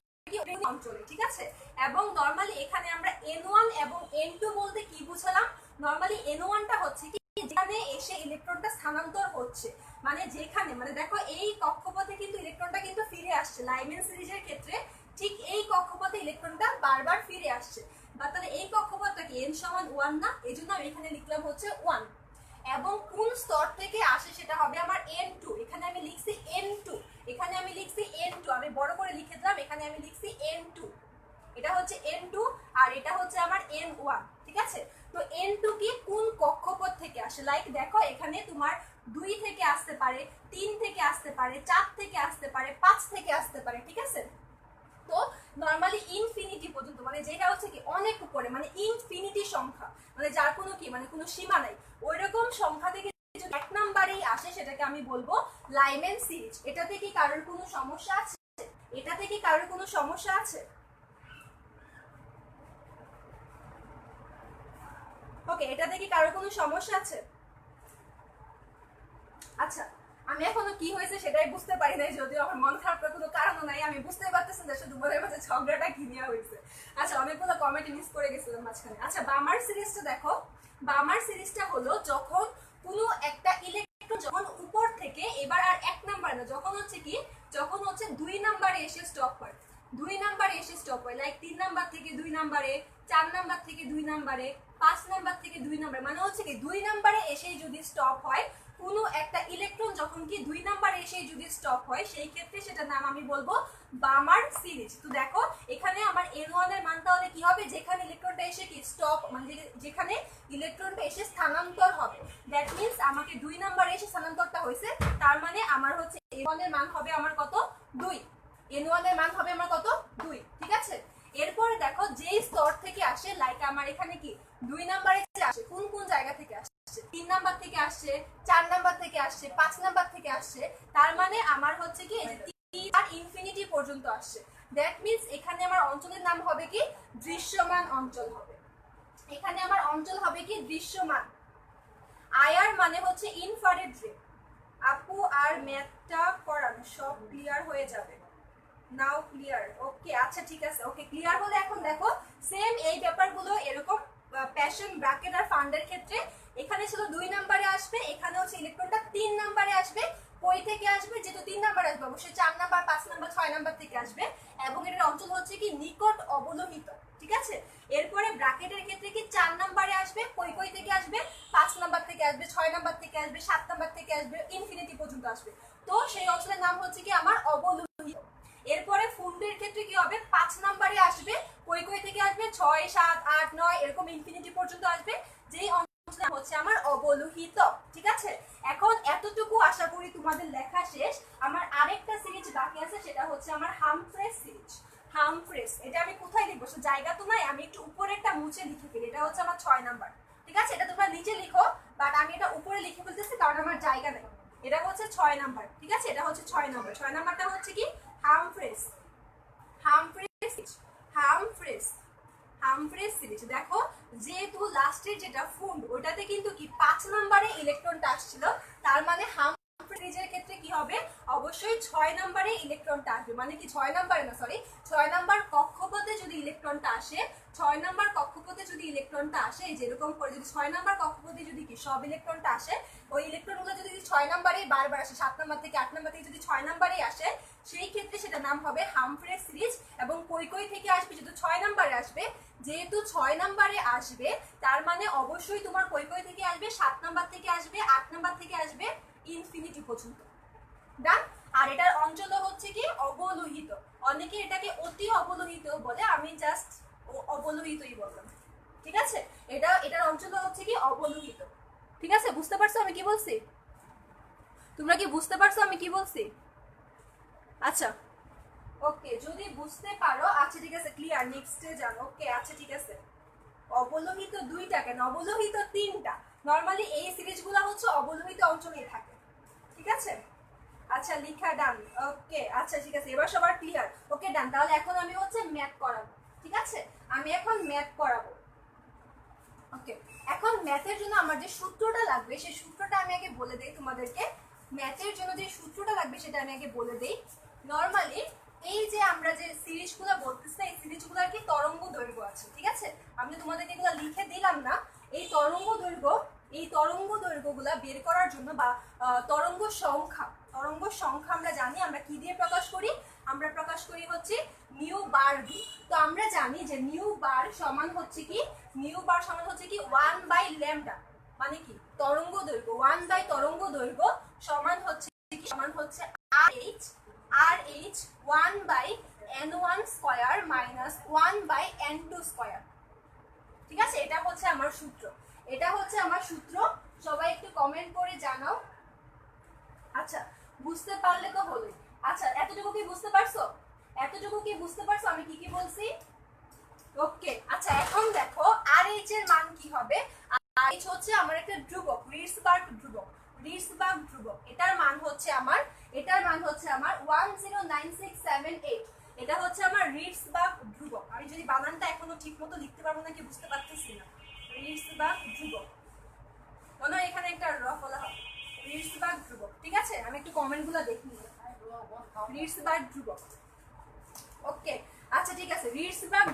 Speaker 1: অঞ্চলে। ঠিক আছে, এবং নরমালি এখানে আমরা N1 এবং N2 বলতে কি বুঝালাম? নরমালি N1টা হচ্ছে কি যেখানে এসে ইলেকট্রনটা স্থানান্তর হচ্ছে, মানে যেখানে, মানে দেখো এই কক্ষপথে কিন্তু ইলেকট্রনটা কিন্তু ফিরে আসছে। লাইমেন সিরিজের ক্ষেত্রে ঠিক এই কক্ষপথে ইলেকট্রনটা বারবার ফিরে আসছে। বা তাহলে এই কক্ষপথটা কি n সমান 1 না? এই জন্য আমি এখানে লিখলাম হচ্ছে 1। এবং কোন স্তর থেকে আসে সেটা হবে আমার N2। এখানে আমি লিখছি N2, এখানে আমি লিখছি N2, আমি বড় করে লিখে দিলাম, এখানে আমি লিখছি N2। এটা হচ্ছে N2 আর এটা হচ্ছে আমার N1। ঠিক আছে, তো N2 কি কোন কক্ষপথ থেকে আসে? লাইক দেখো এখানে তোমার 2 থেকে আসতে পারে, 3 থেকে আসতে পারে, 4 থেকে আসতে পারে, 5 থেকে আসতে পারে। ঠিক আছে, তো নরমালি ইনফিনিটি পর্যন্ত, মানে যেটা হচ্ছে কি অনেক উপরে, মানে ইনফিনিটি সংখ্যা, মানে যার কোনো কি, মানে কোনো সীমা নাই, ওইরকম সংখ্যা থেকে যদি 1 নাম্বারেই আসে সেটাকে আমি বলবো লাইমেন সিরিজ। এটাতে কি কারোর কোনো সমস্যা আছে? এটাতে কি কারোর কোনো সমস্যা আছে? ওকে, এটাতে কি কারোর কোনো সমস্যা আছে? আচ্ছা, আমি এখনো কি হয়েছে সেটাই বুঝতে পারি নাই, যদিও আমার মন খারাপ করার কোনো কারণও নাই। আমি বুঝতে পারতেছি না শুধু মনের মাঝে ঝগড়াটা কি নিয়ে হয়েছে। আচ্ছা, অনেকগুলো কমেন্ট মিস করে গেছিলাম মাঝখানে। আচ্ছা, বামার সিরিজটা দেখো। বামার সিরিজটা হলো যখন কোনো একটা ইলেকট্রন যখন উপর থেকে এবার আর 1 নাম্বার না, যখন হচ্ছে কি, যখন হচ্ছে 2 নাম্বারে এসে স্টপ হয়, 2 নাম্বারে এসে স্টপ হয়, লাইক 3 নাম্বার থেকে 2 নাম্বারে, 4 নাম্বার থেকে 2 নাম্বারে, 5 নাম্বার থেকে 2 নাম্বারে, মানে হচ্ছে কি 2 নাম্বারে এসেই যদি স্টপ হয়, কোনো একটা ইলেকট্রন যখন কি 2 নাম্বারে এসেই যদি স্টপ হয়, সেই ক্ষেত্রে সেটার নাম আমি বলবো বামার সিরিজ। তো দেখো এখানে আমার N1 এর মান তাহলে কি হবে, যেখানে ইলেকট্রনটা এসে কি স্টপ, মানে যেখানে ইলেকট্রনটা এসে স্থানান্তর হবে, দ্যাট মিন্স আমাকে 2 নাম্বারে এসে স্থানান্তরটা হয়েছে, তার মানে আমার হচ্ছে N1 এর মান হবে আমার কত, 2। N1 এর মান হবে আমার কত, 2। ঠিক আছে, এরপরে দেখো যেই স্তর থেকে আসে, লাইক আমার এখানে কি 2 নাম্বারে আসে, কোন কোন জায়গা থেকে আসে, 3 নাম্বার থেকে আসছে, 4 নাম্বার থেকে আসছে, 5 নাম্বার থেকে আসছে, তার মানে আমার হচ্ছে কি 3 আর ইনফিনিটি পর্যন্ত আসছে। দ্যাট মিন্স এখানে আমার অঞ্চলের নাম হবে কি দৃশ্যমান অঞ্চল হবে। এখানে আমার অঞ্চল হবে কি দৃশ্যমান। আইআর মানে হচ্ছে ইনফ্রারেড রে। আপু আর ম্যাথটা করান, সব ক্লিয়ার হয়ে যাবে। নাও ক্লিয়ার, ওকে আচ্ছা ঠিক আছে, ওকে ক্লিয়ার হলে এখন দেখো সেম এই ব্যাপারগুলো এরকম প্যাশন, ব্র্যাকেট আর ফান্ডের ক্ষেত্রে এখানে ছিল 2 নাম্বারে আসবে, এখানে হচ্ছে ইলেকট্রনটা 3 নাম্বারে আসবে। কই থেকে আসবে, যেহেতু 3 নাম্বার আসবে অবশ্যই 4 নাম্বার, 5 নাম্বার, 6 নাম্বার থেকে আসবে, এবং এটার অঞ্চল হচ্ছে কি নিকট অবলোহিত। ঠিক আছে, এরপরে ব্র্যাকেটের ক্ষেত্রে কি 4 নাম্বারে আসবে, কই কই থেকে আসবে, 5 নাম্বার থেকে আসবে, 6 নাম্বার থেকে আসবে, 7 নাম্বার থেকে আসবে, ইনফিনিটি পর্যন্ত আসবে। তো সেই অঞ্চলের নাম হচ্ছে কি আমার অবলোহিত। এরপরে ফুন্ডের ক্ষেত্রে কি হবে, 5 নাম্বারে আসবে, কই কই থেকে আসবে, 6, 7, 8, 9 এরকম ইনফিনিটি পর্যন্ত আসবে, যেই অঞ্চলটা হচ্ছে আমার অবলোহিত। ঠিক আছে, এখন এতটুকু আশা করি তোমাদের লেখা শেষ। আমার আরেকটা সিরিজ বাকি আছে, সেটা হচ্ছে আমার হামফ্রেস সিরিজ। হামফ্রেস, এটা আমি কোথায় লিখবো, জায়গা তো নাই, আমি একটু উপরেরটা মুছে লিখে ফেলি। এটা হচ্ছে আমার 6 নাম্বার। ঠিক আছে, এটা তোমরা নিচে লিখো, বাট আমি এটা উপরে লিখে ফেলতেছি কারণ আমার জায়গা নেই। এটা হচ্ছে 6 নাম্বার। ঠিক আছে, এটা হচ্ছে 6 নাম্বার। 6 নাম্বারটা হচ্ছে কি Humphreys. Humphreys, Humphreys, Humphreys series. দেখো যেহেতু লাস্টের যেটা ফুন্ড, ওটাতে কিন্তু কি 5 নাম্বারে ইলেকট্রনটা আসছিল, তার মানে হামফ্রেস সিরিজের ক্ষেত্রে কি হবে, অবশ্যই 6 নাম্বারে ইলেকট্রনটা আসবে। মানে কি 6 নাম্বারে না, সরি 6 নাম্বার কক্ষপথে যদি ইলেকট্রনটা আসে, 6 নাম্বার কক্ষপথে যদি ইলেকট্রনটা আসে, যেরকম করে যদি 6 নাম্বার কক্ষপথে যদি কি সব ইলেকট্রনটা আসে, ওই ইলেকট্রনগুলো যদি 6 নাম্বারে বারবার আসে, 7 নাম্বার থেকে 8 নাম্বার থেকে যদি 6 নাম্বারে আসে, সেই ক্ষেত্রে সেটা নাম হবে হামফ্রেস সিরিজ। এবং কই কই থেকে আসবে, যেহেতু 6 নাম্বারে আসবে, যেহেতু 6 নাম্বারে আসবে, তার মানে অবশ্যই তোমার কই কই থেকে আসবে, 7 নাম্বার থেকে আসবে, 8 নাম্বার থেকে আসবে, ইনফিনিটি পর্যন্ত। ডান। আর এটার অঞ্চল হচ্ছে কি অবলোহিত। অনেকে এটাকে অতি অবলোহিত বলে, আমি জাস্ট অবলোহিতই বললাম। ঠিক আছে, এটার অঞ্চল হচ্ছে কি অবলোহিত। ঠিক আছে, বুঝতে পারছো আমি কি বলছি? তোমরা কি বুঝতে পারছো আমি কি বলছি? আচ্ছা ওকে, যদি বুঝতে পারো আচ্ছা ঠিক আছে, ক্লিয়ার, নেক্সটে যান। ওকে আচ্ছা ঠিক আছে, অবলোহিত 2টা কেন, অবলোহিত 3টা। নরমালি এই সিরিজগুলো হচ্ছে অবলোহিত অঞ্চলেই থাকে। ঠিক আছে, আচ্ছা লিখা ডান। ওকে আচ্ছা ঠিক আছে, এবার সবার ক্লিয়ার। ওকে ডান, তাহলে এখন আমি হচ্ছে ম্যাথ করাবো। ঠিক আছে, আমি এখন ম্যাথ করাবো। ওকে, এখন ম্যাথের জন্য আমার যে সূত্রটা লাগবে, সেই সূত্রটা আমি আগে বলে দেই তোমাদেরকে। ম্যাথের জন্য যে সূত্রটা লাগবে সেটা আমি আগে বলে দেই। নরমালি এই যে আমরা যে সিরিজগুলো বলতেছি, এই সিরিজগুলোর কি তরঙ্গ দৈর্ঘ্য আছে। ঠিক আছে, আমি তোমাদেরকে এগুলো লিখে দিলাম না। এই তরঙ্গ দৈর্ঘ্যগুলা বের করার জন্য, বা তরঙ্গ সংখ্যা আমরা জানি আমরা কি দিয়ে প্রকাশ করি, আমরা প্রকাশ করি হচ্ছে নিউ বার দিয়ে। তো আমরা জানি যে নিউ বার সমান হচ্ছে কি 1/λ, মানে কি তরঙ্গ দৈর্ঘ্য 1 তরঙ্গ দৈর্ঘ্য সমান হচ্ছে RH 1/n1 square minus 1/n2 square. ঠিক আছে, এটা হচ্ছে আমার সূত্র। সবাই একটু কমেন্ট করে জানাও। আচ্ছা, বুঝতে পারলে তো হলোই। আচ্ছা, এতটুকু কি বুঝতে পারছো? আমি কি বলছি? ওকে আচ্ছা, এখন দেখো RH এর মান কি হবে। RH হচ্ছে আমার একটা ধ্রুবক, রিডসবার্গ ধ্রুবক। এটার মান হচ্ছে আমার, এটা এটার মান হচ্ছে আমার 109678। এটা হচ্ছে আমার রিডসবার্গ ধ্রুবক। আমি যদি বানানটা এখনো ঠিক মতো লিখতে পারবো নাকি বুঝতে পারতেছি না। রিডসবার্গ ধ্রুবক, মনে হয় এখানে একটা র ফলা হবে। রিডসবার্গ ধ্রুবক, ঠিক আছে? আমি একটু কমেন্টগুলো দেখি। রিডসবার্গ ধ্রুবক, ওকে। আচ্ছা ঠিক আছে, রিডসবার্গ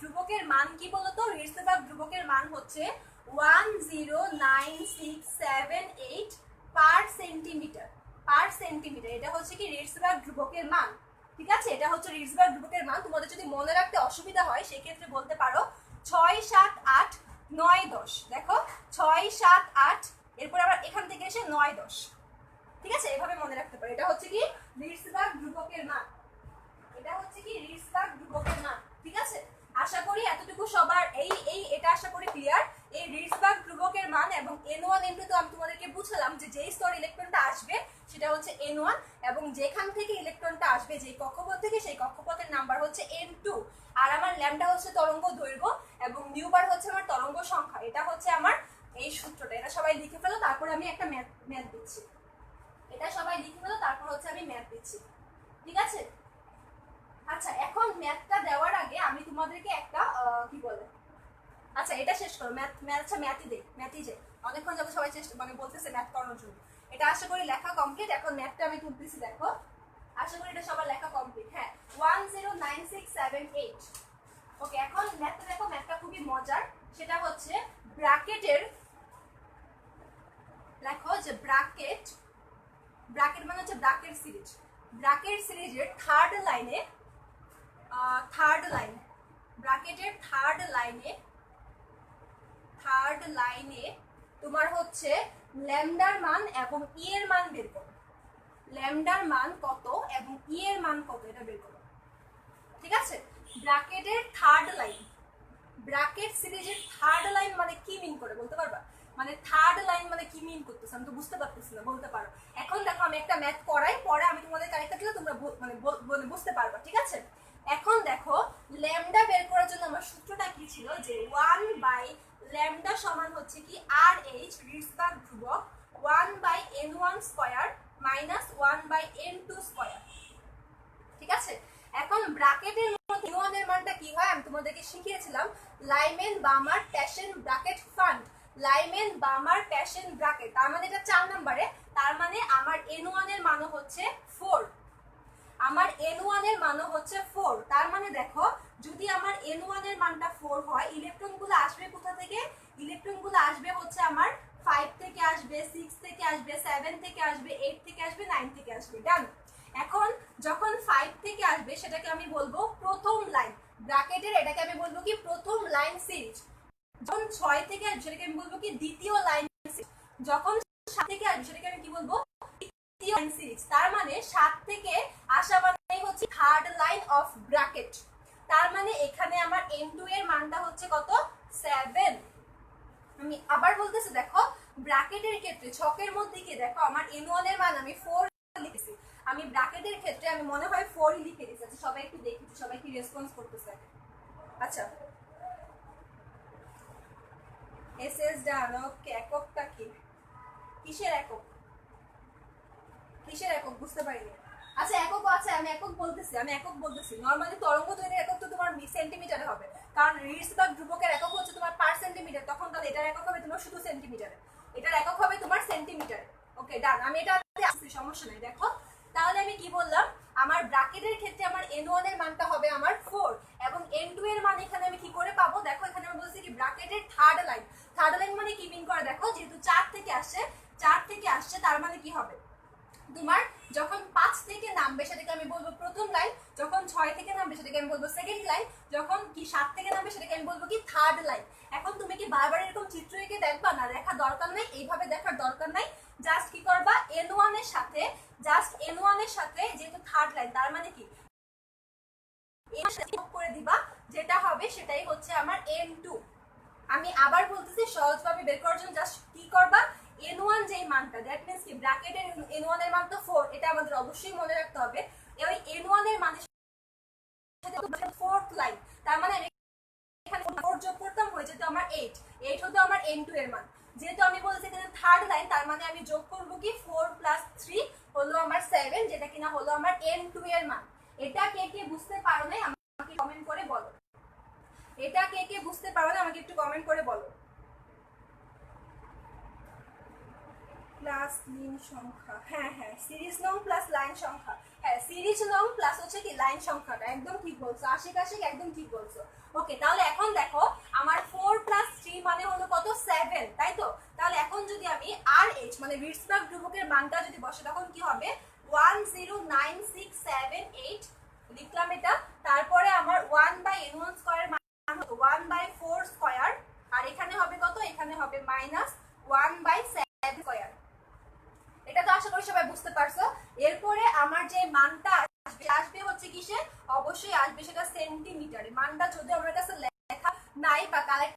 Speaker 1: ধ্রুবকের মান কি বলতো? রিডসবার্গ ধ্রুবকের মান হচ্ছে 109678 পার সেন্টিমিটার। এটা হচ্ছে কি রিডসবার্গ ধ্রুবকের মান, ঠিক আছে? এটা হচ্ছে রিডসবার্গ ধ্রুবকের মান। তোমাদের যদি মনে রাখতে অসুবিধা হয় সেই ক্ষেত্রে বলতে পারো 6 7 8 9 10। দেখো 6 7 8, এরপর আবার এখান থেকে এসে 9 10, ঠিক আছে? এভাবে মনে রাখতে পারো। এটা হচ্ছে কি রিডসবার্গ ধ্রুবকের মান। ঠিক আছে? আশা করি এতটুকু সবার এটা আশা করি ক্লিয়ার। এই রিডসবার্গ ধ্রুবকের মান এবং n1 n2 তো আমি তোমাদেরকে বুঝালাম যে যেই স্তর ইলেকট্রনটা আসবে সেটা হচ্ছে n1, এবং যেখান থেকে ইলেকট্রনটা আসবে যেই কক্ষপথ থেকে সেই কক্ষপথের নাম্বার হচ্ছে n2। আর আমার ল্যামডা হচ্ছে তরঙ্গ দৈর্ঘ্য এবং নিউ বার হচ্ছে আমার তরঙ্গ সংখ্যা। এটা হচ্ছে আমার এই সূত্রটা। এটা সবাই লিখে ফেলো, তারপর আমি একটা ম্যাথ দিচ্ছি। ঠিক আছে? আচ্ছা এখন ম্যাথটা দেওয়ার আগে আমি তোমাদেরকে একটা কি বলে, আচ্ছা এটা শেষ করো। ম্যাথই যে অনেকক্ষণ যাবো সবাই চেষ্টা বলতেছে ম্যাথ করানোর জন্য। এটা আশা করি লেখা কমপ্লিট। এখন ম্যাথটা আমি তুলতেছি, দেখো। আশা করি এটা সবার লেখা কমপ্লিট। হ্যাঁ, 109678। ওকে, এখন ম্যাথটা দেখো। ম্যাথটা খুবই মজার। সেটা হচ্ছে ব্র্যাকেটের, লেখো যে ব্র্যাকেট মানে হচ্ছে ব্র্যাকেট সিরিজের থার্ড লাইনে ব্র্যাকেটের থার্ড লাইনে তোমার হচ্ছে ল্যামডার মান এবং ই এর মান বের করো। ল্যামডার মান কত এবং ই এর মান কত এটা বের করো, ঠিক আছে? ব্র্যাকেটের থার্ড লাইন, ব্র্যাকেট সিরিজের থার্ড লাইন মানে কি মিন করে বলতে পারবা? মানে থার্ড লাইন মানে কি মিন করতেছে আমি তো বুঝতে পারতেছি না, বলতে পারো। এখন দেখো আমি একটা ম্যাথ করাই, পরে আমি তোমাদের কারেক্টটা দিলে তোমরা বুঝতে পারবা, ঠিক আছে? এখন দেখো ল্যামডা বের করার জন্য আমার সূত্রটা কি ছিল, যে 1/ল্যামডা সমান হচ্ছে কি RH রিডসবার্গ ধ্রুবক 1/n1 square minus 1/n2 square, ঠিক আছে? এখন ব্র্যাকেটের মধ্যে n1 এর মানটা কি হয় আমি তোমাদেরকে শিখিয়েছিলাম। লাইমেন বামার প্যাশন ব্র্যাকেট ফান্ড, তার মানে এটা 4 নম্বরে। তার মানে আমার n1 এর মান হচ্ছে 4। তার মানে দেখো যদি আমার n1 এর মানটা 4 হয়, ইলেকট্রনগুলো আসবে কোথা থেকে? ইলেকট্রনগুলো আসবে হচ্ছে আমার 5 থেকে আসবে, 6 থেকে আসবে, 7 থেকে আসবে, 8 থেকে আসবে, 9 থেকে আসবে। ডান। এখন যখন 5 থেকে আসবে সেটাকে আমি বলবো প্রথম লাইন ব্র্যাকেটের, এটাকে আমি বলবো কি প্রথম লাইন সিরিজ। যখন 6 থেকে আসবে সেটাকে আমি বলবো কি দ্বিতীয় লাইন সিরিজ। যখন 7 থেকে আসবে সেটাকে আমি কি বলবো? তৃতীয় লাইন সিরিজ। তার মানে 7 থেকে আসা মানে হচ্ছে থার্ড লাইন অফ ব্র্যাকেট। তার মানে এখানে আমার n2 এর মানটা হচ্ছে কত? 7। আমি আবার বলতেছি, দেখো ব্র্যাকেটের ক্ষেত্রে ছকের মধ্যে কি দেখো আমার n1 এর মান আমি 4 লিখেছি। আমি ব্র্যাকেটের ক্ষেত্রে আমি মনে হয় 4 লিখে দিয়েছি। সবাই একটু দেখি সবাই কি রেসপন্স করতেছে। আচ্ছা এসএস ডান। ওকে, এককটা কি? কিসের একক বুঝতে পারিনি। আচ্ছা একক আছে, আমি একক বলতেছি। নরমালি তরঙ্গ দৈর্ঘ্যের একক তো তোমার সেন্টিমিটারে হবে, কারণ রিডসবার্গ ধ্রুবকের একক হচ্ছে তোমার পার সেন্টিমিটার। তখন তাহলে এটার একক হবে তোমার শুধু সেন্টিমিটারে, এটার একক হবে তোমার সেন্টিমিটারে। ওকে ডান, আমি এটা আসছি, সমস্যা নাই। দেখো তাহলে আমি কি বললাম, আমার ব্র্যাকেটের ক্ষেত্রে আমার n1 এর মানটা হবে আমার 4 এবং n2 এর মান এখানে আমি কি করে পাবো? দেখো এখানে আমি বলছি কি ব্র্যাকেটের থার্ড লাইন মানে কি মিন করে? দেখো যেহেতু 4 থেকে আসছে তার মানে কি হবে? তোমার যখন 5 থেকে নামবে সেটাকে আমি বলবো প্রথম লাইন, যখন 6 থেকে নামবে সেটাকে আমি বলবো সেকেন্ড লাইন, যখন কি 7 থেকে নামবে সেটাকে আমি বলবো কি থার্ড লাইন। এখন তুমি কি বারবার এরকম চিত্র এঁকে দেখবা? না, দেখা দরকার নাই, এইভাবে দেখার দরকার নাই। জাস্ট কি করবা, n1 এর সাথে যেহেতু থার্ড লাইন তার মানে কি করে দিবা, যেটা হবে সেটাই হচ্ছে আমার n2। আমি আবার বলতেছি সহজভাবে বের করার জন্য জাস্ট কি করবা, n1 যেই মানটা, দ্যাট মিন্স কি ব্র্যাকেটের n1 এর মান তো 4, এটা আমাদের অবশ্যই মনে রাখতে হবে। ওই n1 এর মানের সাথে ফোর্থ লাইন, তার মানে আমি এখানে 4 যোগ করতাম, হয়ে যেত আমার 8 হতো আমার n2 এর মান। যেহেতু আমি বলছি এখানে থার্ড লাইন, তার মানে আমি যোগ করব কি 4 + 3 হলো আমার 7, যেটা কিনা হলো আমার n2 এর মান। এটা কে কে বুঝতে পারো না আমাকে কমেন্ট করে বলো। এটা কে কে বুঝতে পারো না আমাকে একটু কমেন্ট করে বলো। প্লাস লাইন সংখ্যা, হ্যাঁ হ্যাঁ, সিরিজ নং প্লাস লাইন সংখ্যা, হ্যাঁ সিরিজ নং প্লাস হচ্ছে কি লাইন সংখ্যাটা, একদম ঠিক বলছো, আশিক আশিক একদম ঠিক বলছো। ওকে, তাহলে এখন দেখো আমার 4 প্লাস 3 মানে হলো কত, 7, তাই তো? তাহলে এখন যদি আমি আর এইচ মানে রিটজবার্গ ধ্রুবকের মানটা যদি বসে, তখন কি হবে, 109678 লিখলাম এটা। তারপরে আমার 1/n1 স্কয়ার মান হলো 1/4 স্কয়ার, আর এখানে হবে কত, এখানে হবে -1/7 স্কয়ার। এটা তো আশা করি সবাই বুঝতে পারছো। এরপরে আমার যে মানটা আসবে হচ্ছে কিসে, অবশ্যই আসবে সেটা সেন্টিমিটারে। মানটা যদি আমার কাছে লেখা নাই বা কালেক্ট